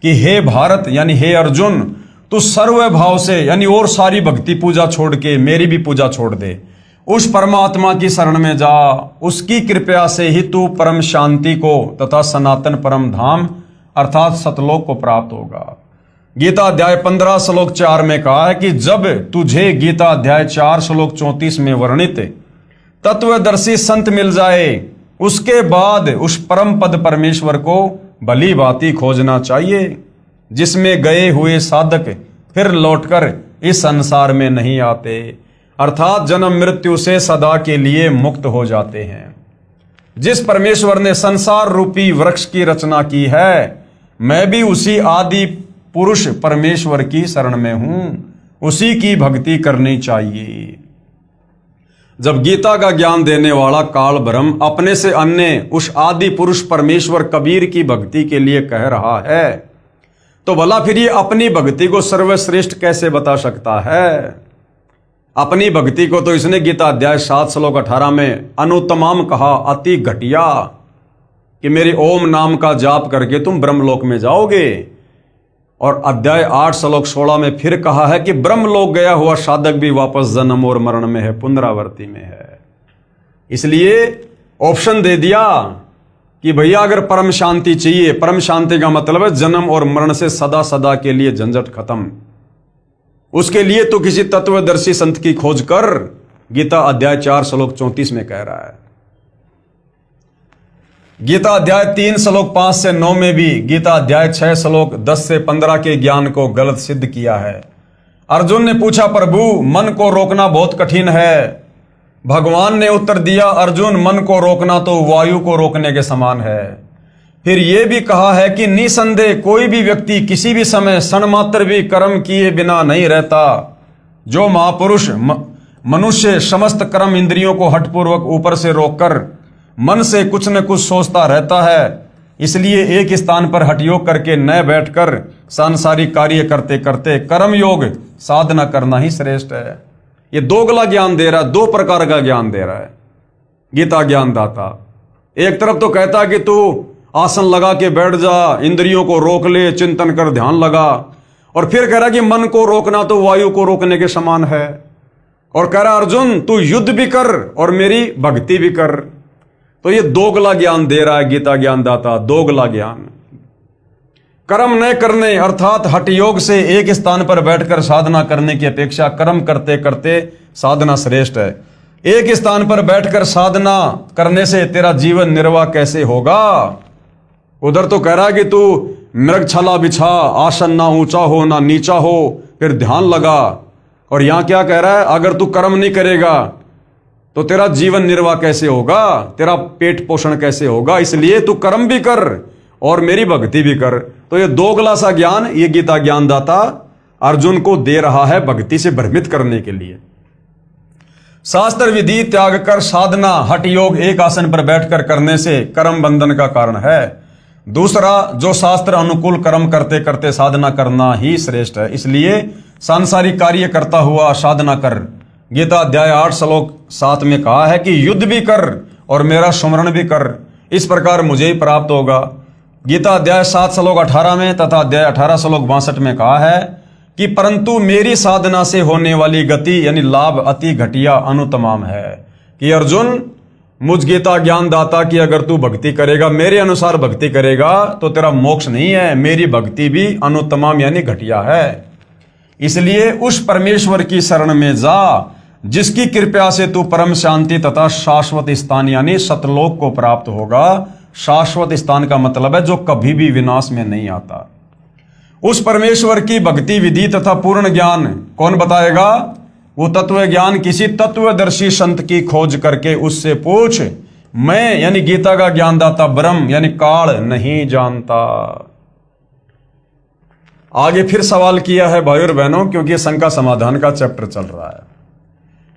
कि हे भारत यानी हे अर्जुन, तू सर्व भाव से यानी और सारी भक्ति पूजा छोड़ के मेरी भी पूजा छोड़ दे। उस परमात्मा की शरण में जा, उसकी कृपया से ही तू परम शांति को तथा सनातन परम धाम अर्थात सतलोक को प्राप्त होगा। गीता अध्याय 15 श्लोक 4 में कहा है कि जब तुझे गीता अध्याय 4 श्लोक 34 में वर्णित तत्वदर्शी संत मिल जाए, उसके बाद उस परम पद परमेश्वर को भली भांति खोजना चाहिए, जिसमें गए हुए साधक फिर लौटकर इस संसार में नहीं आते, अर्थात जन्म मृत्यु से सदा के लिए मुक्त हो जाते हैं। जिस परमेश्वर ने संसार रूपी वृक्ष की रचना की है, मैं भी उसी आदि पुरुष परमेश्वर की शरण में हूं, उसी की भक्ति करनी चाहिए। जब गीता का ज्ञान देने वाला काल ब्रह्म अपने से अन्य उस आदि पुरुष परमेश्वर कबीर की भक्ति के लिए कह रहा है, तो भला फिर ये अपनी भक्ति को सर्वश्रेष्ठ कैसे बता सकता है? अपनी भक्ति को तो इसने गीता अध्याय 7 श्लोक 18 में अनुत्तमाम कहा, अति घटिया, कि मेरे ओम नाम का जाप करके तुम ब्रह्मलोक में जाओगे। और अध्याय 8 श्लोक 16 में फिर कहा है कि ब्रह्मलोक गया हुआ साधक भी वापस जन्म और मरण में है, पुनरावृत्ति में है। इसलिए ऑप्शन दे दिया कि भैया अगर परम शांति चाहिए, परम शांति का मतलब है जन्म और मरण से सदा सदा के लिए झंझट खत्म। उसके लिए तो किसी तत्वदर्शी संत की खोज कर, गीता अध्याय 4 श्लोक 34 में कह रहा है। गीता अध्याय 3 श्लोक 5 से 9 में भी गीता अध्याय 6 श्लोक 10 से 15 के ज्ञान को गलत सिद्ध किया है। अर्जुन ने पूछा, प्रभु मन को रोकना बहुत कठिन है। भगवान ने उत्तर दिया, अर्जुन मन को रोकना तो वायु को रोकने के समान है। फिर यह भी कहा है कि निसंदेह कोई भी व्यक्ति किसी भी समय क्षण मात्र भी कर्म किए बिना नहीं रहता। जो महापुरुष मनुष्य समस्त कर्म इंद्रियों को हठपूर्वक ऊपर से रोककर मन से कुछ न कुछ सोचता रहता है, इसलिए एक स्थान पर हठयोग करके न बैठकर सांसारिक कार्य करते करते कर्म योग साधना करना ही श्रेष्ठ है। ये दोगला ज्ञान दे रहा है, दो प्रकार का ज्ञान दे रहा है गीता ज्ञान दाता। एक तरफ तो कहता है कि तू आसन लगा के बैठ जा, इंद्रियों को रोक ले, चिंतन कर, ध्यान लगा, और फिर कह रहा है कि मन को रोकना तो वायु को रोकने के समान है, और कह रहा अर्जुन तू युद्ध भी कर और मेरी भक्ति भी कर। तो ये दोगला ज्ञान दे रहा है गीता ज्ञान दाता, दोगला ज्ञान। कर्म न करने अर्थात हठ योग से एक स्थान पर बैठकर साधना करने की अपेक्षा कर्म करते करते साधना श्रेष्ठ है। एक स्थान पर बैठकर साधना करने से तेरा जीवन निर्वाह कैसे होगा? उधर तो कह रहा है कि तू मृगछाला बिछा, आसन ना ऊंचा हो ना नीचा हो, फिर ध्यान लगा। और यहां क्या कह रहा है, अगर तू कर्म नहीं करेगा तो तेरा जीवन निर्वाह कैसे होगा, तेरा पेट पोषण कैसे होगा, इसलिए तू कर्म भी कर और मेरी भक्ति भी कर। तो ये दोगला सा ज्ञान ये गीता ज्ञान दाता अर्जुन को दे रहा है भक्ति से भ्रमित करने के लिए। शास्त्र विधि त्याग कर साधना हठ योग एक आसन पर बैठकर करने से कर्म बंधन का कारण है। दूसरा, जो शास्त्र अनुकूल कर्म करते करते साधना करना ही श्रेष्ठ है, इसलिए सांसारिक कार्य करता हुआ साधना कर। गीता अध्याय 8 श्लोक 7 में कहा है कि युद्ध भी कर और मेरा स्मरण भी कर, इस प्रकार मुझे ही प्राप्त होगा। गीता अध्याय 7 श्लोक 18 में तथा अध्याय 18 श्लोक 62 में कहा है कि परंतु मेरी साधना से होने वाली गति यानी लाभ अति घटिया अनुतमाम है। कि अर्जुन मुझ गीता ज्ञान दाता की अगर तू भक्ति करेगा, मेरे अनुसार भक्ति करेगा तो तेरा मोक्ष नहीं है, मेरी भक्ति भी अनुतमाम यानी घटिया है। इसलिए उस परमेश्वर की शरण में जा जिसकी कृपा से तू परम शांति तथा शाश्वत स्थान यानी सतलोक को प्राप्त होगा। शाश्वत स्थान का मतलब है जो कभी भी विनाश में नहीं आता। उस परमेश्वर की भक्ति विधि तथा पूर्ण ज्ञान कौन बताएगा? वो तत्व ज्ञान किसी तत्वदर्शी संत की खोज करके उससे पूछ, मैं यानी गीता का ज्ञानदाता ब्रह्म यानी काल नहीं जानता। आगे फिर सवाल किया है भाइयों और बहनों, क्योंकि शंका समाधान का चैप्टर चल रहा है।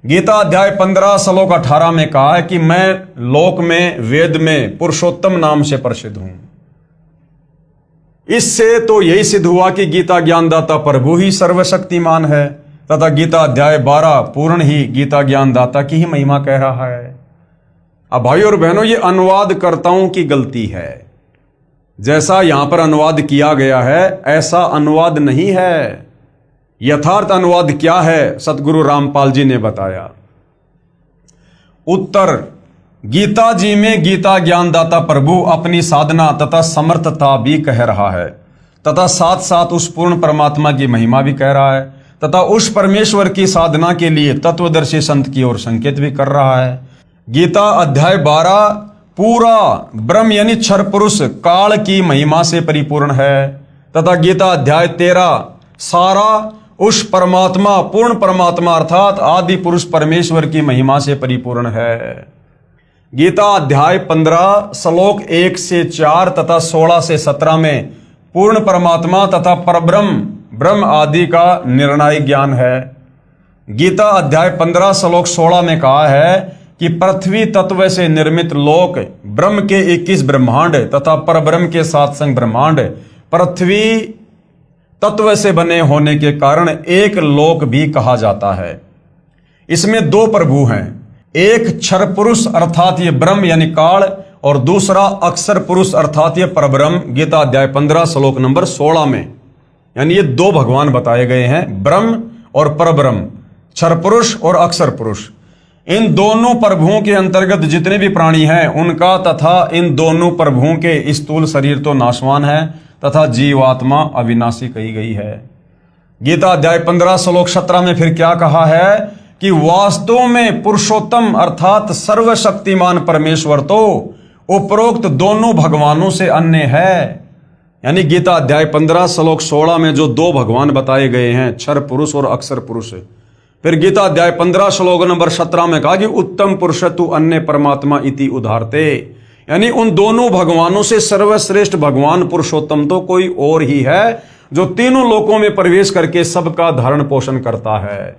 गीता अध्याय 15 श्लोक 18 में कहा है कि मैं लोक में वेद में पुरुषोत्तम नाम से प्रसिद्ध हूं। इससे तो यही सिद्ध हुआ कि गीता ज्ञानदाता प्रभु ही सर्वशक्तिमान है, तथा गीता अध्याय 12 पूर्ण ही गीता ज्ञानदाता की ही महिमा कह रहा है। अब भाइयों और बहनों, ये अनुवादकर्ताओं की गलती है। जैसा यहां पर अनुवाद किया गया है ऐसा अनुवाद नहीं है। यथार्थ अनुवाद क्या है सतगुरु रामपाल जी ने बताया। उत्तर, गीता जी में गीता ज्ञानदाता प्रभु अपनी साधना तथा समर्थता भी कह रहा है, तथा साथ साथ उस पूर्ण परमात्मा की महिमा भी कह रहा है, तथा उस परमेश्वर की साधना के लिए तत्वदर्शी संत की ओर संकेत भी कर रहा है। गीता अध्याय 12 पूरा ब्रह्म यानी क्षर पुरुष काल की महिमा से परिपूर्ण है, तथा गीता अध्याय 13 सारा उस परमात्मा पूर्ण परमात्मा अर्थात आदि पुरुष परमेश्वर की महिमा से परिपूर्ण है। गीता अध्याय 15 श्लोक 1 से 4 तथा 16 से 17 में पूर्ण परमात्मा तथा परब्रह्म ब्रह्म आदि का निर्णायक ज्ञान है। गीता अध्याय 15 श्लोक 16 में कहा है कि पृथ्वी तत्व से निर्मित लोक ब्रह्म के 21 ब्रह्मांड तथा परब्रह्म के 7 संग ब्रह्मांड पृथ्वी तत्व से बने होने के कारण एक लोक भी कहा जाता है। इसमें दो प्रभु हैं, एक क्षर पुरुष अर्थात ये ब्रह्म यानी काल, और दूसरा अक्षर पुरुष अर्थात ये परब्रह्म। गीता अध्याय 15 श्लोक नंबर 16 में यानी ये दो भगवान बताए गए हैं, ब्रह्म और परब्रह्म, क्षर पुरुष और अक्षर पुरुष। इन दोनों प्रभुओं के अंतर्गत जितने भी प्राणी हैं उनका तथा इन दोनों प्रभुओं के स्थूल शरीर तो नाशवान है तथा जीवात्मा अविनाशी कही गई है। गीता अध्याय 15 श्लोक 17 में फिर क्या कहा है कि वास्तव में पुरुषोत्तम अर्थात सर्वशक्तिमान परमेश्वर तो उपरोक्त दोनों भगवानों से अन्य है। यानी गीता अध्याय 15 श्लोक 16 में जो दो भगवान बताए गए हैं, क्षर पुरुष और अक्षर पुरुष, फिर गीता अध्याय 15 श्लोक नंबर 17 में कहा कि उत्तम पुरुष तु अन्य परमात्मा इति उदाहरते। यानी उन दोनों भगवानों से सर्वश्रेष्ठ भगवान पुरुषोत्तम तो कोई और ही है, जो तीनों लोकों में प्रवेश करके सबका धारण पोषण करता है।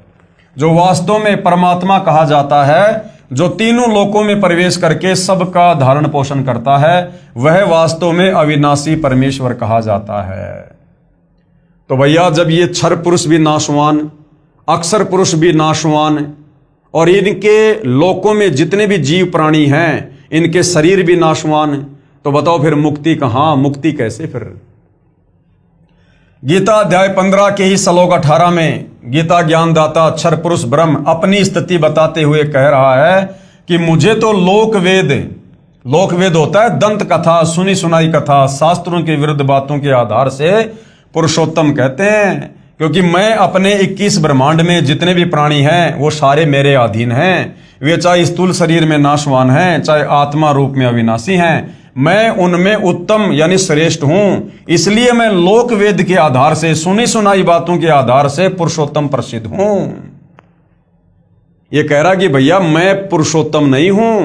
जो वास्तव में परमात्मा कहा जाता है, जो तीनों लोकों में प्रवेश करके सबका धारण पोषण करता है, वह वास्तव में अविनाशी परमेश्वर कहा जाता है। तो भैया जब ये क्षर पुरुष भी नाशवान, अक्षर पुरुष भी नाशवान, और इनके लोकों में जितने भी जीव प्राणी हैं इनके शरीर भी नाशवान, तो बताओ फिर मुक्ति कहां, मुक्ति कैसे? फिर गीता अध्याय 15 के ही श्लोक 18 में गीता ज्ञानदाता अक्षर पुरुष ब्रह्म अपनी स्थिति बताते हुए कह रहा है कि मुझे तो लोक वेद होता है दंत कथा, सुनी सुनाई कथा, शास्त्रों के विरुद्ध बातों के आधार से पुरुषोत्तम कहते हैं, क्योंकि मैं अपने 21 ब्रह्मांड में जितने भी प्राणी हैं वो सारे मेरे अधीन हैं। वे चाहे स्थूल शरीर में नाशवान हैं, चाहे आत्मा रूप में अविनाशी हैं, मैं उनमें उत्तम यानी श्रेष्ठ हूं। इसलिए मैं लोक वेद के आधार से, सुनी सुनाई बातों के आधार से पुरुषोत्तम प्रसिद्ध हूं। यह कह रहा कि भैया मैं पुरुषोत्तम नहीं हूं,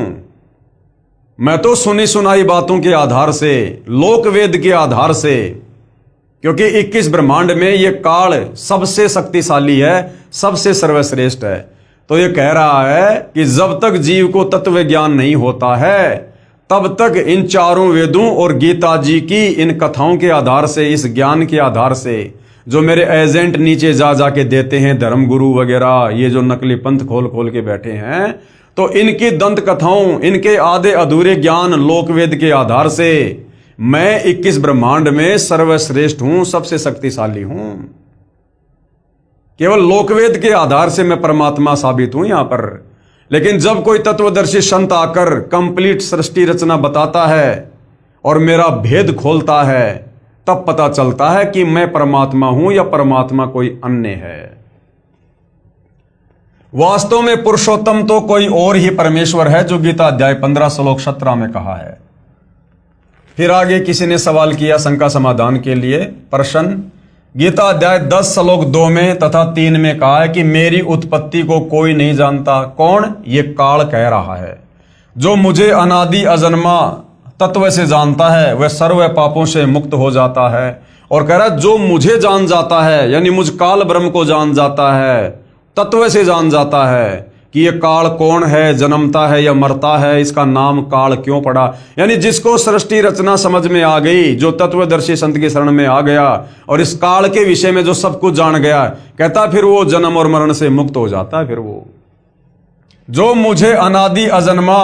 मैं तो सुनी सुनाई बातों के आधार से, लोक वेद के आधार से, क्योंकि 21 ब्रह्मांड में यह काल सबसे शक्तिशाली है, सबसे सर्वश्रेष्ठ है। तो यह कह रहा है कि जब तक जीव को तत्व ज्ञान नहीं होता है, तब तक इन चारों वेदों और गीता जी की इन कथाओं के आधार से, इस ज्ञान के आधार से जो मेरे एजेंट नीचे जा जाके देते हैं, धर्म गुरु वगैरह, ये जो नकली पंथ खोल खोल के बैठे हैं, तो इनकी दंत कथाओं, इनके आधे अधूरे ज्ञान लोकवेद के आधार से मैं 21 ब्रह्मांड में सर्वश्रेष्ठ हूं, सबसे शक्तिशाली हूं। केवल लोकवेद के आधार से मैं परमात्मा साबित हूं यहां पर। लेकिन जब कोई तत्वदर्शी संत आकर कंप्लीट सृष्टि रचना बताता है और मेरा भेद खोलता है, तब पता चलता है कि मैं परमात्मा हूं या परमात्मा कोई अन्य है। वास्तव में पुरुषोत्तम तो कोई और ही परमेश्वर है, जो गीता अध्याय 15 श्लोक 17 में कहा है। फिर आगे किसी ने सवाल किया शंका समाधान के लिए प्रश्न, गीता अध्याय 10 श्लोक 2 में तथा 3 में कहा है कि मेरी उत्पत्ति को कोई नहीं जानता। कौन? ये काल कह रहा है। जो मुझे अनादि अजन्मा तत्व से जानता है वह सर्व पापों से मुक्त हो जाता है। और कह रहा है जो मुझे जान जाता है, यानी मुझ काल ब्रह्म को जान जाता है, तत्व से जान जाता है कि ये काल कौन है, जन्मता है या मरता है, इसका नाम काल क्यों पड़ा। यानी जिसको सृष्टि रचना समझ में आ गई, जो तत्वदर्शी संत की शरण में आ गया और इस काल के विषय में जो सब कुछ जान गया, कहता फिर वो जन्म और मरण से मुक्त हो जाता है। फिर वो जो मुझे अनादि अजन्मा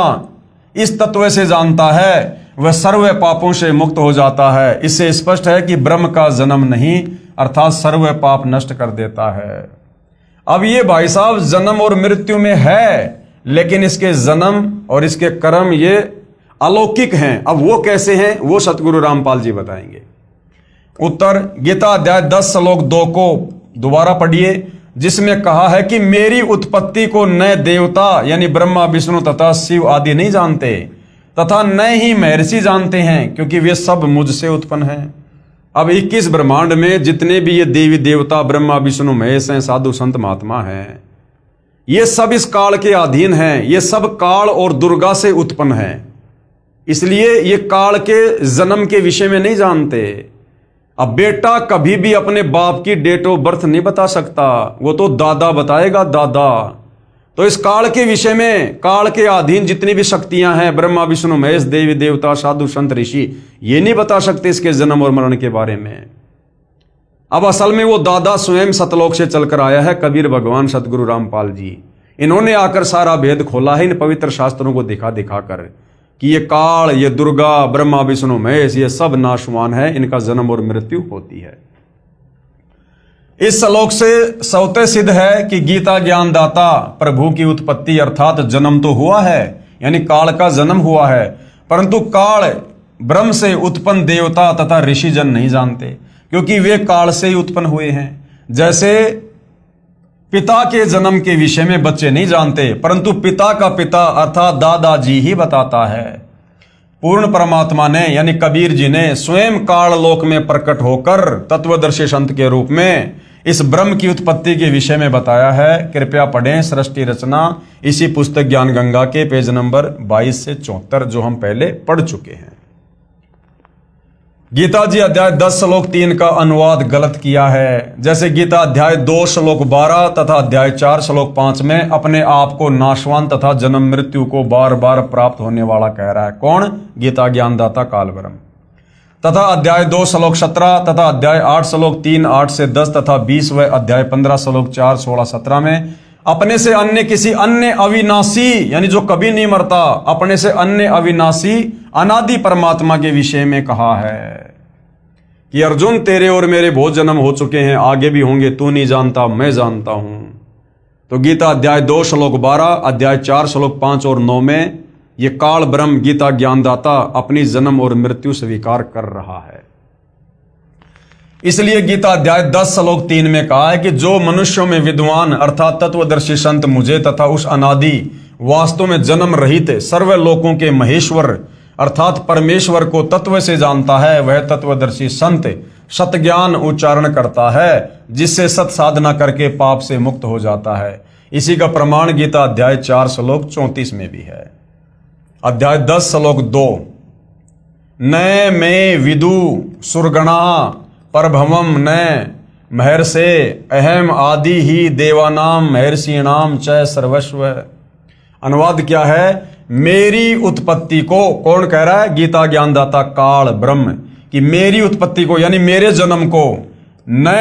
इस तत्व से जानता है वह सर्व पापों से मुक्त हो जाता है। इससे स्पष्ट है कि ब्रह्म का जन्म नहीं, अर्थात सर्व पाप नष्ट कर देता है। अब ये भाई साहब जन्म और मृत्यु में है, लेकिन इसके जन्म और इसके कर्म ये अलौकिक हैं। अब वो कैसे हैं, वो सतगुरु रामपाल जी बताएंगे। उत्तर, गीता अध्याय 10 श्लोक 2 को दोबारा पढ़िए, जिसमें कहा है कि मेरी उत्पत्ति को न देवता यानी ब्रह्मा विष्णु तथा शिव आदि नहीं जानते, तथा न ही महर्षि जानते हैं, क्योंकि वे सब मुझसे उत्पन्न हैं। अब 21 ब्रह्मांड में जितने भी ये देवी देवता ब्रह्मा विष्णु महेश हैं, साधु संत महात्मा हैं, ये सब इस काल के अधीन हैं। ये सब काल और दुर्गा से उत्पन्न हैं, इसलिए ये काल के जन्म के विषय में नहीं जानते। अब बेटा कभी भी अपने बाप की डेट ऑफ बर्थ नहीं बता सकता, वो तो दादा बताएगा, दादा। तो इस काल के विषय में, काल के अधीन जितनी भी शक्तियां हैं, ब्रह्मा विष्णु महेश, देवी देवता, साधु संत ऋषि, ये नहीं बता सकते इसके जन्म और मरण के बारे में। अब असल में वो दादा स्वयं सतलोक से चलकर आया है, कबीर भगवान सतगुरु रामपाल जी। इन्होंने आकर सारा भेद खोला है इन पवित्र शास्त्रों को दिखा दिखा कर कि ये काल, ये दुर्गा, ब्रह्मा विष्णु महेश, ये सब नाशवान है, इनका जन्म और मृत्यु होती है। इस श्लोक से स्वतः सिद्ध है कि गीता ज्ञानदाता प्रभु की उत्पत्ति अर्थात जन्म तो हुआ है, यानी काल का जन्म हुआ है, परंतु काल ब्रह्म से उत्पन्न देवता तथा ऋषिजन नहीं जानते, क्योंकि वे काल से ही उत्पन्न हुए हैं। जैसे पिता के जन्म के विषय में बच्चे नहीं जानते, परंतु पिता का पिता अर्थात दादाजी ही बताता है। पूर्ण परमात्मा ने यानी कबीर जी ने स्वयं काल लोक में प्रकट होकर तत्वदर्शी संत के रूप में इस ब्रह्म की उत्पत्ति के विषय में बताया है। कृपया पढ़ें सृष्टि रचना, इसी पुस्तक ज्ञान गंगा के पेज नंबर 22 से 74, जो हम पहले पढ़ चुके हैं। गीता जी अध्याय 10 श्लोक 3 का अनुवाद गलत किया है। जैसे गीता अध्याय 2 श्लोक 12 तथा अध्याय 4 श्लोक 5 में अपने आप को नाशवान तथा जन्म मृत्यु को बार बार प्राप्त होने वाला कह रहा है। कौन? गीता ज्ञानदाता काल ब्रह्म। तथा अध्याय 2 श्लोक 17 तथा अध्याय 8 श्लोक 3 8 से 10 तथा 20 व अध्याय 15 श्लोक 4 16 17 में अपने से अन्य किसी अन्य अविनाशी यानी जो कभी नहीं मरता, अपने से अन्य अविनाशी अनादि परमात्मा के विषय में कहा है कि अर्जुन तेरे और मेरे बहुत जन्म हो चुके हैं, आगे भी होंगे, तू नहीं जानता मैं जानता हूं। तो गीता अध्याय 2 श्लोक 12 अध्याय 4 श्लोक 5 और 9 में ये काल ब्रह्म गीता ज्ञानदाता अपनी जन्म और मृत्यु स्वीकार कर रहा है। इसलिए गीता अध्याय 10 श्लोक 3 में कहा है कि जो मनुष्यों में विद्वान अर्थात तत्वदर्शी संत मुझे तथा उस अनादि वास्तव में जन्म रहित सर्व लोकों के महेश्वर अर्थात परमेश्वर को तत्व से जानता है, वह तत्वदर्शी संत सत ज्ञान उच्चारण करता है, जिससे सत साधना करके पाप से मुक्त हो जाता है। इसी का प्रमाण गीता अध्याय 4 श्लोक 34 में भी है। अध्याय 10 श्लोक 2 न मे विदु सुरगणा परभवम न महर्षे अहम आदि ही देवानाम महर्षिणाम च सर्वस्व। अनुवाद क्या है? मेरी उत्पत्ति को कौन कह रहा है? गीता ज्ञानदाता काल ब्रह्म कि मेरी उत्पत्ति को यानी मेरे जन्म को न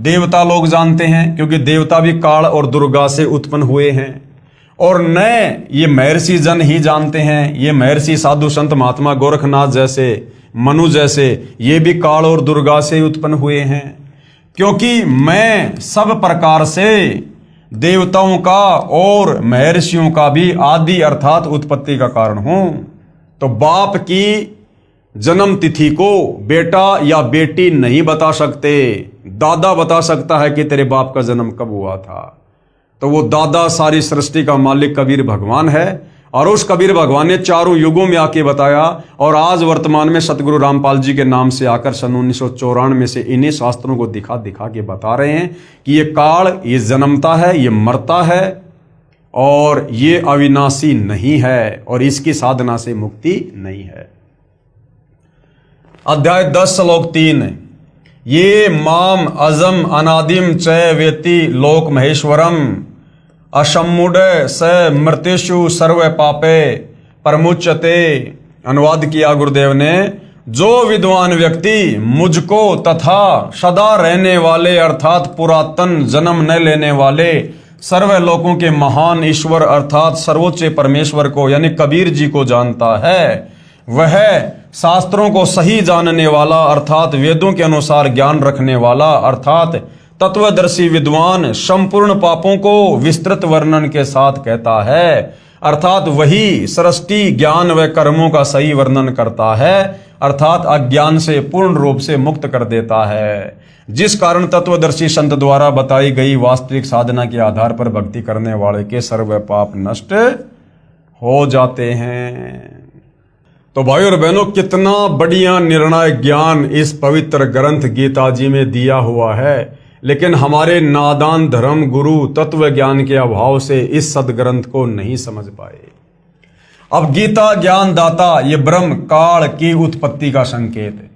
देवता लोग जानते हैं, क्योंकि देवता भी काल और दुर्गा से उत्पन्न हुए हैं, और न ये महर्षि जन ही जानते हैं। ये महर्षि साधु संत महात्मा गोरखनाथ जैसे, मनु जैसे, ये भी काल और दुर्गा से उत्पन्न हुए हैं, क्योंकि मैं सब प्रकार से देवताओं का और महर्षियों का भी आदि अर्थात उत्पत्ति का कारण हूं। तो बाप की जन्म तिथि को बेटा या बेटी नहीं बता सकते, दादा बता सकता है कि तेरे बाप का जन्म कब हुआ था। तो वो दादा सारी सृष्टि का मालिक कबीर भगवान है, और उस कबीर भगवान ने चारों युगों में आके बताया, और आज वर्तमान में सतगुरु रामपाल जी के नाम से आकर सन 1994 से इन्हीं शास्त्रों को दिखा दिखा के बता रहे हैं कि ये काल ये जन्मता है, ये मरता है, और ये अविनाशी नहीं है, और इसकी साधना से मुक्ति नहीं है। अध्याय 10 श्लोक 3 ये माम अजम अनादिम च वेति लोक महेश्वरम असम्मुड स मृत्युषु सर्व पापे परमुच्यते। अनुवाद किया गुरुदेव ने, जो विद्वान व्यक्ति मुझको तथा सदा रहने वाले अर्थात पुरातन जन्म न लेने वाले सर्व लोकों के महान ईश्वर अर्थात सर्वोच्च परमेश्वर को यानी कबीर जी को जानता है, वह शास्त्रों को सही जानने वाला अर्थात वेदों के अनुसार ज्ञान रखने वाला अर्थात तत्वदर्शी विद्वान संपूर्ण पापों को विस्तृत वर्णन के साथ कहता है, अर्थात वही सृष्टि ज्ञान व कर्मों का सही वर्णन करता है, अर्थात अज्ञान से पूर्ण रूप से मुक्त कर देता है, जिस कारण तत्वदर्शी संत द्वारा बताई गई वास्तविक साधना के आधार पर भक्ति करने वाले के सर्व पाप नष्ट हो जाते हैं। तो भाई और बहनों, कितना बढ़िया निर्णायक ज्ञान इस पवित्र ग्रंथ गीता जी में दिया हुआ है, लेकिन हमारे नादान धर्म गुरु तत्व ज्ञान के अभाव से इस सदग्रंथ को नहीं समझ पाए। अब गीता ज्ञान दाता ये ब्रह्म काल की उत्पत्ति का संकेत है।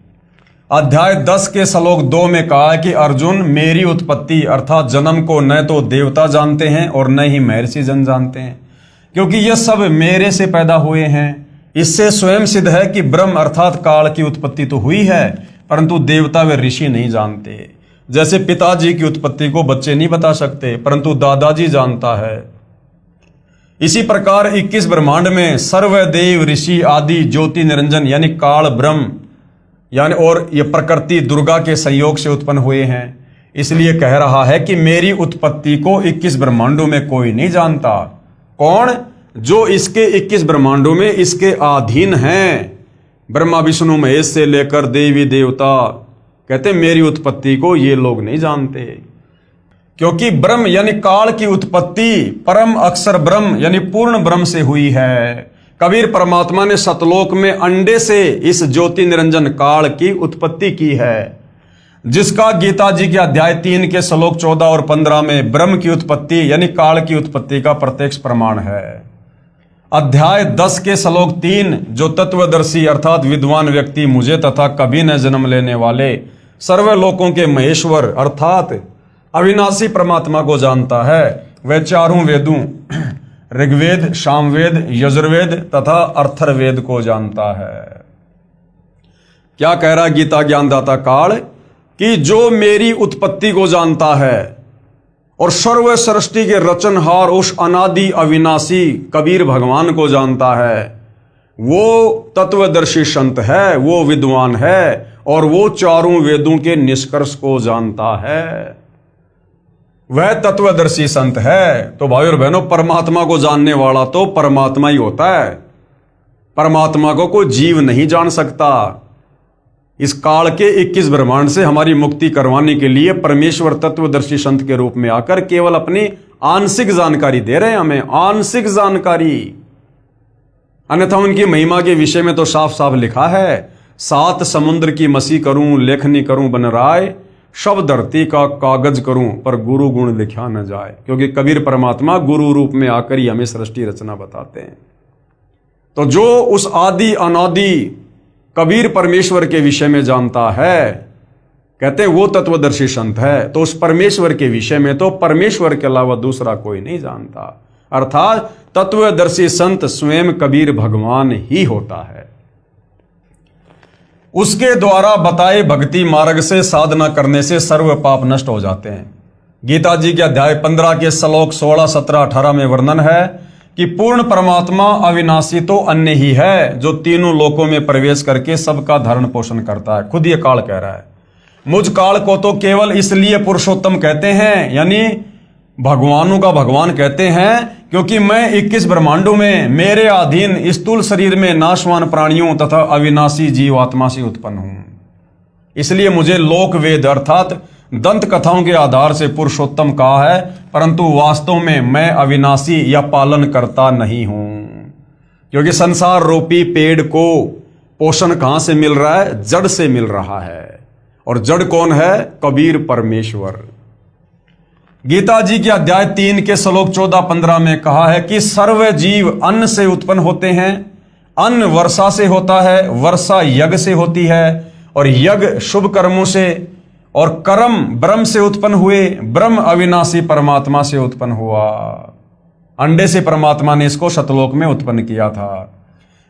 अध्याय 10 के श्लोक 2 में कहा है कि अर्जुन मेरी उत्पत्ति अर्थात जन्म को न तो देवता जानते हैं और न ही महर्षि जन जानते हैं, क्योंकि ये सब मेरे से पैदा हुए हैं। इससे स्वयं सिद्ध है कि ब्रह्म अर्थात काल की उत्पत्ति तो हुई है, परंतु देवता व ऋषि नहीं जानते। जैसे पिताजी की उत्पत्ति को बच्चे नहीं बता सकते, परंतु दादाजी जानता है। इसी प्रकार 21 ब्रह्मांड में सर्वदेव ऋषि आदि ज्योति निरंजन यानी काल ब्रह्म यानी और ये प्रकृति दुर्गा के संयोग से उत्पन्न हुए हैं। इसलिए कह रहा है कि मेरी उत्पत्ति को 21 ब्रह्मांडों में कोई नहीं जानता। कौन? जो इसके 21 ब्रह्मांडों में इसके अधीन हैं, ब्रह्मा विष्णु महेश से लेकर देवी देवता, कहते मेरी उत्पत्ति को ये लोग नहीं जानते। क्योंकि ब्रह्म यानी काल की उत्पत्ति परम अक्षर ब्रह्म यानी पूर्ण ब्रह्म से हुई है। कबीर परमात्मा ने सतलोक में अंडे से इस ज्योति निरंजन काल की उत्पत्ति की है, जिसका गीता जी के अध्याय 3 के श्लोक 14 और 15 में ब्रह्म की उत्पत्ति यानी काल की उत्पत्ति का प्रत्यक्ष प्रमाण है। अध्याय 10 के श्लोक 3 जो तत्वदर्शी अर्थात विद्वान व्यक्ति मुझे तथा कभी न जन्म लेने वाले सर्वलोकों के महेश्वर अर्थात अविनाशी परमात्मा को जानता है, वह चारों वेदों ऋग्वेद, सामवेद, यजुर्वेद तथा अर्थर्वेद को जानता है। क्या कह रहा गीता ज्ञानदाता काल कि जो मेरी उत्पत्ति को जानता है और सर्व सृष्टि के रचनहार उस अनादि अविनाशी कबीर भगवान को जानता है, वो तत्वदर्शी संत है, वो विद्वान है और वो चारों वेदों के निष्कर्ष को जानता है, वह तत्वदर्शी संत है। तो भाई और बहनों, परमात्मा को जानने वाला तो परमात्मा ही होता है। परमात्मा को कोई जीव नहीं जान सकता। इस काल के 21 ब्रह्मांड से हमारी मुक्ति करवाने के लिए परमेश्वर तत्वदर्शी संत के रूप में आकर केवल अपनी आंशिक जानकारी दे रहे हैं हमें, आंशिक जानकारी। अन्यथा उनकी महिमा के विषय में तो साफ साफ लिखा है, 7 समुद्र की मसी करूं, लेखनी करूं बन राय, सब धरती का कागज करूं पर गुरु गुण लिखा न जाए। क्योंकि कबीर परमात्मा गुरु रूप में आकर ही हमें सृष्टि रचना बताते हैं। तो जो उस आदि अनादि कबीर परमेश्वर के विषय में जानता है, कहते हैं वो तत्वदर्शी संत है। तो उस परमेश्वर के विषय में तो परमेश्वर के अलावा दूसरा कोई नहीं जानता, अर्थात तत्वदर्शी संत स्वयं कबीर भगवान ही होता है। उसके द्वारा बताए भक्ति मार्ग से साधना करने से सर्व पाप नष्ट हो जाते हैं। गीता जी के अध्याय 15 के श्लोक 16, 17, 18 में वर्णन है कि पूर्ण परमात्मा अविनाशी तो अन्य ही है, जो तीनों लोकों में प्रवेश करके सबका धारण पोषण करता है। खुद ये काल कह रहा है, मुझ काल को तो केवल इसलिए पुरुषोत्तम कहते हैं, यानी भगवानों का भगवान कहते हैं, क्योंकि मैं 21 ब्रह्मांडों में मेरे अधीन स्थूल शरीर में नाशवान प्राणियों तथा अविनाशी जीवात्मा से उत्पन्न हूं। इसलिए मुझे लोक वेद अर्थात दंत कथाओं के आधार से पुरुषोत्तम कहा है, परंतु वास्तव में मैं अविनाशी या पालन करता नहीं हूं। क्योंकि संसार रूपी पेड़ को पोषण कहां से मिल रहा है? जड़ से मिल रहा है। और जड़ कौन है? कबीर परमेश्वर। गीता जी के अध्याय 3 के श्लोक 14-15 में कहा है कि सर्व जीव अन्न से उत्पन्न होते हैं, अन्न वर्षा से होता है, वर्षा यज्ञ से होती है और यज्ञ शुभ कर्मों से, और कर्म ब्रह्म से उत्पन्न हुए, ब्रह्म अविनाशी परमात्मा से उत्पन्न हुआ। अंडे से परमात्मा ने इसको सतलोक में उत्पन्न किया था।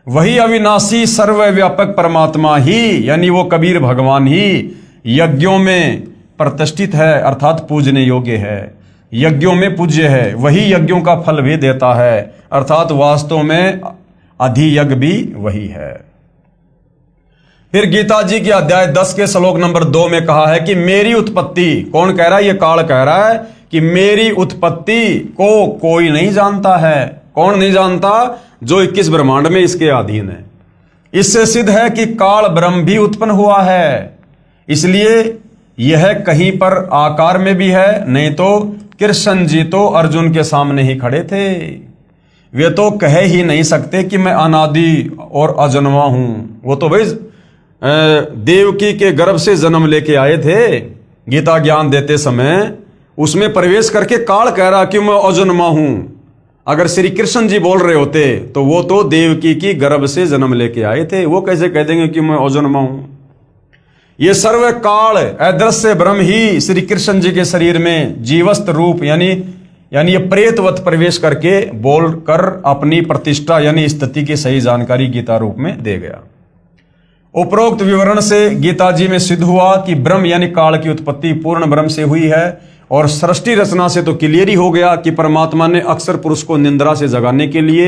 वही अविनाशी सर्वव्यापक परमात्मा ही, यानी वो कबीर भगवान ही यज्ञों में प्रतिष्ठित है, अर्थात पूजने योग्य है, यज्ञों में पूज्य है। वही यज्ञों का फल भी देता है, अर्थात वास्तव में अधियज्ञ भी वही है। फिर गीता जी के अध्याय 10 के श्लोक नंबर 2 में कहा है कि मेरी उत्पत्ति, कौन कह रहा है? ये काल कह रहा है कि मेरी उत्पत्ति को कोई नहीं जानता है। कौन नहीं जानता? जो 21 ब्रह्मांड में इसके अधीन है। इससे सिद्ध है कि काल ब्रह्म भी उत्पन्न हुआ है। इसलिए यह कहीं पर आकार में भी है, नहीं तो कृष्ण जी तो अर्जुन के सामने ही खड़े थे। वे तो कह ही नहीं सकते कि मैं अनादि और अजन्मा हूं। वो तो भाई देवकी के गर्भ से जन्म लेके आए थे। गीता ज्ञान देते समय उसमें प्रवेश करके काल कह रहा कि मैं अजन्मा हूं। अगर श्री कृष्ण जी बोल रहे होते तो वो तो देवकी की गर्भ से जन्म लेके आए थे, वो कैसे कह देंगे कि मैं अजन्मा हूं? ये सर्व काल अदृश्य ब्रह्म ही श्री कृष्ण जी के शरीर में जीवस्त रूप यानी ये प्रेतवत प्रवेश करके बोलकर अपनी प्रतिष्ठा यानी स्थिति की सही जानकारी गीता रूप में दे गया। उपरोक्त विवरण से गीता जी में सिद्ध हुआ कि ब्रह्म यानी काल की उत्पत्ति पूर्ण ब्रह्म से हुई है। और सृष्टि रचना से तो क्लियर ही हो गया कि परमात्मा ने अक्षर पुरुष को निंद्रा से जगाने के लिए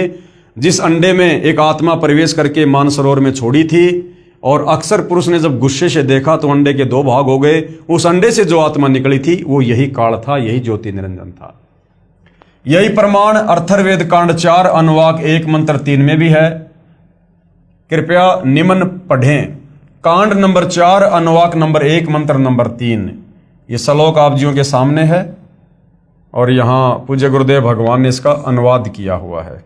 जिस अंडे में एक आत्मा प्रवेश करके मानसरोवर में छोड़ी थी, और अक्षर पुरुष ने जब गुस्से से देखा तो अंडे के 2 भाग हो गए। उस अंडे से जो आत्मा निकली थी वो यही काल था, यही ज्योति निरंजन था। यही प्रमाण अथर्ववेद कांड 4 अनुवाक 1 मंत्र 3 में भी है। कृपया निम्न पढ़ें। कांड नंबर 4 अनुवाक नंबर 1 मंत्र नंबर 3। ये श्लोक आप जियों के सामने है। और यहाँ पूज्य गुरुदेव भगवान ने इसका अनुवाद किया हुआ है।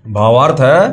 भावार्थ है,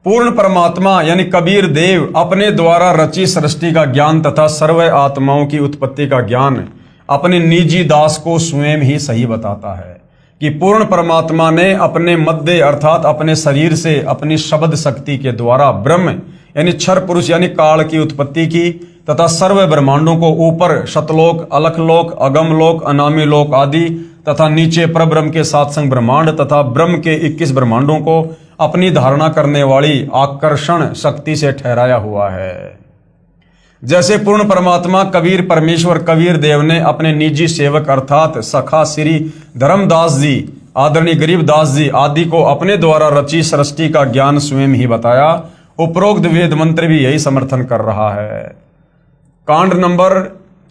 पूर्ण परमात्मा यानी कबीर देव अपने द्वारा रची सृष्टि का ज्ञान तथा सर्व आत्माओं की उत्पत्ति का ज्ञान अपने निजी दास को स्वयं ही सही बताता है कि पूर्ण परमात्मा ने अपने मध्य अर्थात अपने शरीर से अपनी शब्द शक्ति के द्वारा ब्रह्म यानी क्षर पुरुष यानी काल की उत्पत्ति की तथा सर्व ब्रह्मांडों को ऊपर शतलोक, अलखलोक, अगमलोक, अनामी लोक आदि तथा नीचे परब्रह्म के सात संग ब्रह्मांड तथा ब्रह्म के 21 ब्रह्मांडों को अपनी धारणा करने वाली आकर्षण शक्ति से ठहराया हुआ है। जैसे पूर्ण परमात्मा कबीर परमेश्वर कबीर देव ने अपने निजी सेवक अर्थात सखा श्री धर्मदास जी, आदरणीय गरीबदास जी आदि को अपने द्वारा रची सृष्टि का ज्ञान स्वयं ही बताया, उपरोक्त वेद मंत्र भी यही समर्थन कर रहा है। कांड नंबर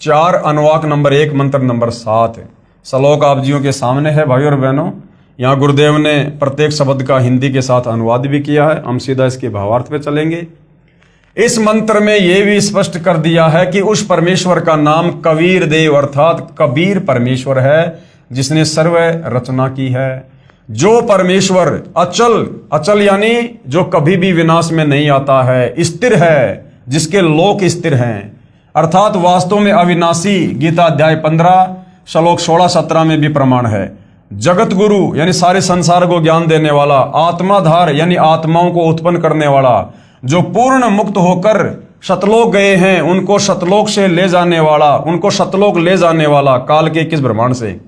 4 अनुवाक नंबर 1 मंत्र नंबर 7 श्लोक आप जियों के सामने है। भाइयों और बहनों, यहाँ गुरुदेव ने प्रत्येक शब्द का हिंदी के साथ अनुवाद भी किया है। हम सीधा इसके भावार्थ पे चलेंगे। इस मंत्र में यह भी स्पष्ट कर दिया है कि उस परमेश्वर का नाम कबीर देव अर्थात कबीर परमेश्वर है जिसने सर्व रचना की है। जो परमेश्वर अचल, अचल यानी जो कभी भी विनाश में नहीं आता है, स्थिर है, जिसके लोक स्थिर हैं अर्थात वास्तव में अविनाशी, गीता अध्याय 15 श्लोक 16-17 में भी प्रमाण है। जगत गुरु यानी सारे संसार को ज्ञान देने वाला, आत्माधार यानी आत्माओं को उत्पन्न करने वाला, जो पूर्ण मुक्त होकर शतलोक गए हैं उनको शतलोक से ले जाने वाला, उनको शतलोक ले जाने वाला, काल के 21 ब्रह्मांड से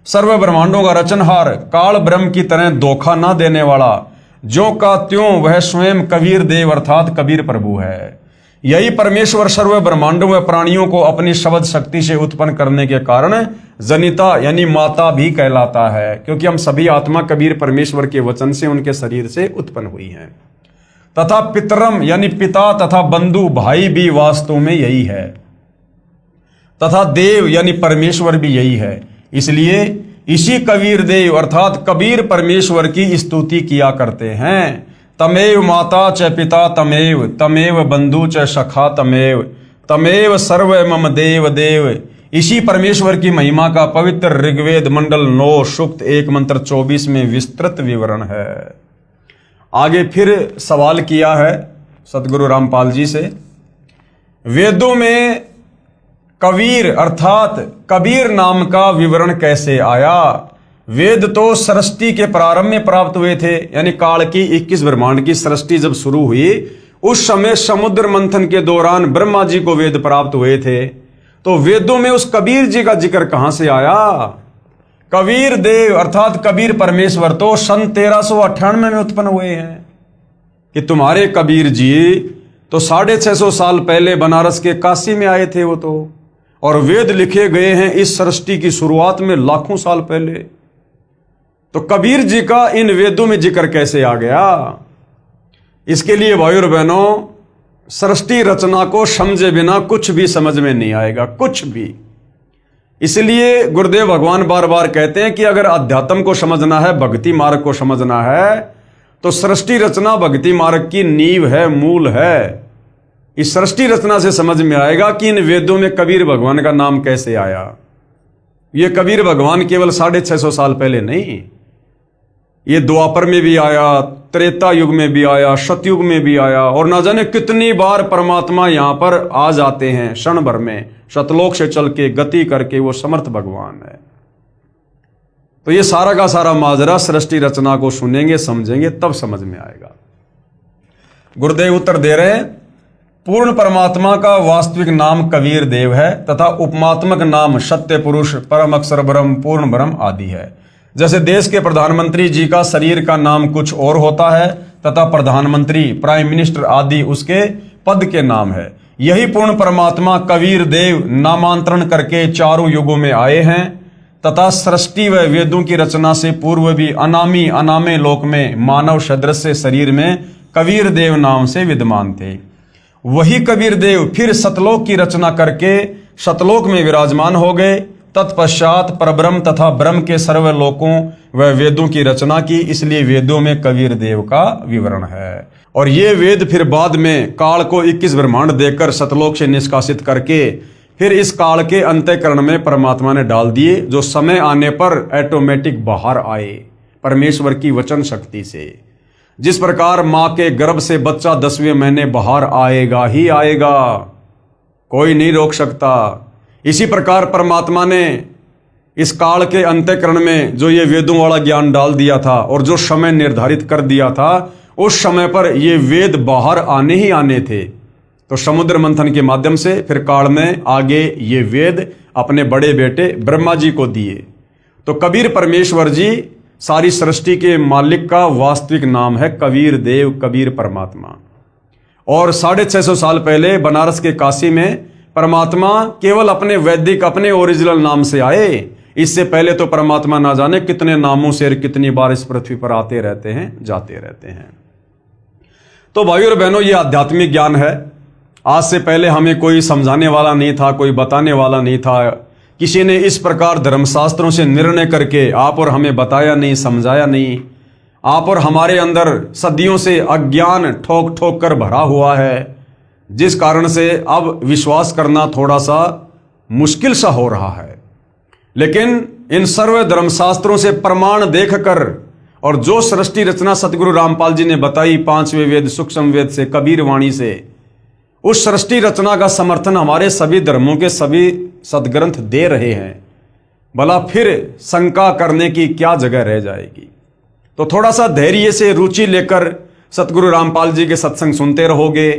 सर्व ब्रह्मांडों का रचनहार, काल ब्रह्म की तरह धोखा ना देने वाला, जो का त्यों वह स्वयं कबीर देव अर्थात कबीर प्रभु है। यही परमेश्वर सर्व ब्रह्मांडों व प्राणियों को अपनी शब्द शक्ति से उत्पन्न करने के कारण जनिता यानी माता भी कहलाता है, क्योंकि हम सभी आत्मा कबीर परमेश्वर के वचन से उनके शरीर से उत्पन्न हुई हैं। तथा पितरम यानी पिता तथा बंधु भाई भी वास्तव में यही है, तथा देव यानी परमेश्वर भी यही है। इसलिए इसी कबीर देव अर्थात कबीर परमेश्वर की स्तुति किया करते हैं। तमेव माता च पिता तमेव, तमेव बंधु च सखा तमेव, तमेव सर्व मम देव देव। इसी परमेश्वर की महिमा का पवित्र ऋग्वेद मंडल 9 सूक्त 1 मंत्र 24 में विस्तृत विवरण है। आगे फिर सवाल किया है सदगुरु रामपाल जी से, वेदों में कबीर अर्थात कबीर नाम का विवरण कैसे आया? वेद तो सृष्टि के प्रारंभ में प्राप्त हुए थे, यानी काल की 21 ब्रह्मांड की सृष्टि जब शुरू हुई उस समय समुद्र मंथन के दौरान ब्रह्मा जी को वेद प्राप्त हुए थे। तो वेदों में उस कबीर जी का जिक्र कहां से आया? कबीर देव अर्थात कबीर परमेश्वर तो सन 1398 में उत्पन्न हुए हैं कि तुम्हारे कबीर जी तो 650 साल पहले बनारस के काशी में आए थे वो तो, और वेद लिखे गए हैं इस सृष्टि की शुरुआत में लाखों साल पहले। तो कबीर जी का इन वेदों में जिक्र कैसे आ गया? इसके लिए भाइयों और बहनों, सृष्टि रचना को समझे बिना कुछ भी समझ में नहीं आएगा, कुछ भी। इसलिए गुरुदेव भगवान बार बार कहते हैं कि अगर अध्यात्म को समझना है, भक्ति मार्ग को समझना है, तो सृष्टि रचना भक्ति मार्ग की नींव है, मूल है। इस सृष्टि रचना से समझ में आएगा कि इन वेदों में कबीर भगवान का नाम कैसे आया। ये कबीर भगवान केवल 650 साल पहले नहीं, ये द्वापर में भी आया, त्रेता युग में भी आया, सतयुग में भी आया, और ना जाने कितनी बार परमात्मा यहां पर आ जाते हैं क्षण भर में, शतलोक से चल के गति करके। वो समर्थ भगवान है। तो ये सारा का सारा माजरा सृष्टि रचना को सुनेंगे, समझेंगे, तब समझ में आएगा। गुरुदेव उत्तर दे रहे हैं, पूर्ण परमात्मा का वास्तविक नाम कबीर देव है तथा उपमात्मक नाम सत्य पुरुष, परम अक्षर ब्रह्म, पूर्ण ब्रह्म आदि है। जैसे देश के प्रधानमंत्री जी का शरीर का नाम कुछ और होता है तथा प्रधानमंत्री, प्राइम मिनिस्टर आदि उसके पद के नाम है, यही पूर्ण परमात्मा कबीर देव नामांतरण करके चारों युगों में आए हैं तथा सृष्टि व वेदों की रचना से पूर्व भी अनामी अनामे लोक में मानव सदृश शरीर में कबीर देव नाम से विद्यमान थे। वही कबीर देव फिर सतलोक की रचना करके सतलोक में विराजमान हो गए। तत्पश्चात परब्रह्म तथा ब्रह्म के सर्वलोकों व वेदों की रचना की, इसलिए वेदों में कबीर देव का विवरण है। और ये वेद फिर बाद में काल को 21 ब्रह्मांड देकर सतलोक से निष्कासित करके फिर इस काल के अंतःकरण में परमात्मा ने डाल दिए, जो समय आने पर ऑटोमेटिक बाहर आए परमेश्वर की वचन शक्ति से। जिस प्रकार मां के गर्भ से बच्चा 10वें महीने बाहर आएगा ही आएगा, कोई नहीं रोक सकता। इसी प्रकार परमात्मा ने इस काल के अंतःकरण में जो ये वेदों वाला ज्ञान डाल दिया था और जो समय निर्धारित कर दिया था, उस समय पर ये वेद बाहर आने ही आने थे। तो समुद्र मंथन के माध्यम से फिर काल में आगे ये वेद अपने बड़े बेटे ब्रह्मा जी को दिए। तो कबीर परमेश्वर जी सारी सृष्टि के मालिक का वास्तविक नाम है कबीर देव, कबीर परमात्मा। और 650 साल पहले बनारस के काशी में परमात्मा केवल अपने वैदिक, अपने ओरिजिनल नाम से आए। इससे पहले तो परमात्मा ना जाने कितने नामों से कितनी बार इस पृथ्वी पर आते रहते हैं, जाते रहते हैं। तो भाइयों और बहनों, ये आध्यात्मिक ज्ञान है। आज से पहले हमें कोई समझाने वाला नहीं था, कोई बताने वाला नहीं था। किसी ने इस प्रकार धर्मशास्त्रों से निर्णय करके आप और हमें बताया नहीं, समझाया नहीं। आप और हमारे अंदर सदियों से अज्ञान ठोक ठोक कर भरा हुआ है, जिस कारण से अब विश्वास करना थोड़ा सा मुश्किल सा हो रहा है। लेकिन इन सर्व धर्मशास्त्रों से प्रमाण देखकर और जो सृष्टि रचना सतगुरु रामपाल जी ने बताई 5वें वेद सूक्ष्म वेद से, कबीर वाणी से, उस सृष्टि रचना का समर्थन हमारे सभी धर्मों के सभी सदग्रंथ दे रहे हैं। भला फिर शंका करने की क्या जगह रह जाएगी। तो थोड़ा सा धैर्य से रुचि लेकर सतगुरु रामपाल जी के सत्संग सुनते रहोगे,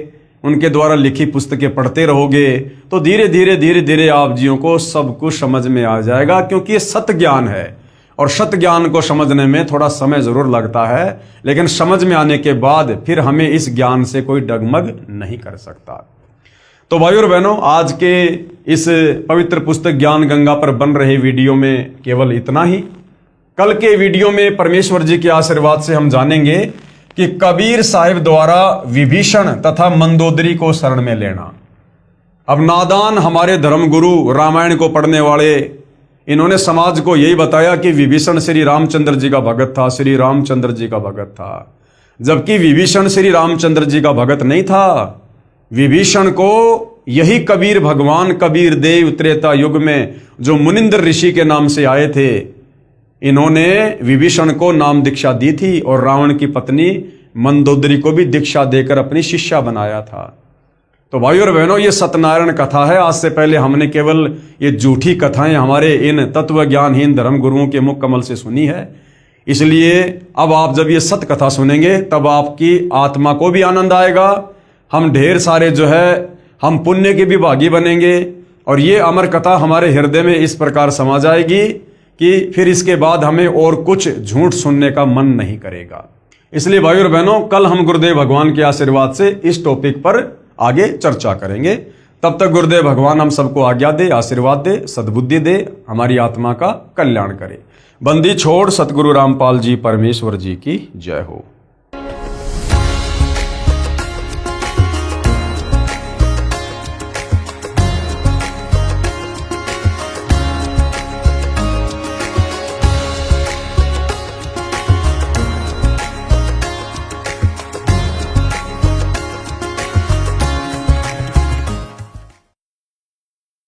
उनके द्वारा लिखी पुस्तकें पढ़ते रहोगे, तो धीरे धीरे आप जियों को सब कुछ समझ में आ जाएगा। क्योंकि ये सत्य ज्ञान है और सत्य ज्ञान को समझने में थोड़ा समय जरूर लगता है, लेकिन समझ में आने के बाद फिर हमें इस ज्ञान से कोई डगमग नहीं कर सकता। तो भाइयों और बहनों, आज के इस पवित्र पुस्तक ज्ञान गंगा पर बन रहे वीडियो में केवल इतना ही। कल के वीडियो में परमेश्वर जी के आशीर्वाद से हम जानेंगे कि कबीर साहिब द्वारा विभीषण तथा मंदोदरी को शरण में लेना। अब नादान हमारे धर्मगुरु रामायण को पढ़ने वाले, इन्होंने समाज को यही बताया कि विभीषण श्री रामचंद्र जी का भगत था, श्री रामचंद्र जी का भगत था। जबकि विभीषण श्री रामचंद्र जी का भगत नहीं था। विभीषण को यही कबीर भगवान, कबीर देव त्रेता युग में जो मुनिंद्र ऋषि के नाम से आए थे, इन्होंने विभीषण को नाम दीक्षा दी थी और रावण की पत्नी मंदोदरी को भी दीक्षा देकर अपनी शिष्या बनाया था। तो भाइयों और बहनों, ये सत्यनारायण कथा है। आज से पहले हमने केवल ये झूठी कथाएं हमारे इन तत्व ज्ञानहीन धर्म गुरुओं के मुख कमल से सुनी है। इसलिए अब आप जब ये सत्य कथा सुनेंगे तब आपकी आत्मा को भी आनंद आएगा। हम ढेर सारे जो है हम पुण्य के भी भागी बनेंगे और ये अमर कथा हमारे हृदय में इस प्रकार समा जाएगी कि फिर इसके बाद हमें और कुछ झूठ सुनने का मन नहीं करेगा। इसलिए भाइयों और बहनों, कल हम गुरुदेव भगवान के आशीर्वाद से इस टॉपिक पर आगे चर्चा करेंगे। तब तक गुरुदेव भगवान हम सबको आज्ञा दे, आशीर्वाद दे, सद्बुद्धि दे, हमारी आत्मा का कल्याण करे। बंदी छोड़ सतगुरु रामपाल जी परमेश्वर जी की जय हो।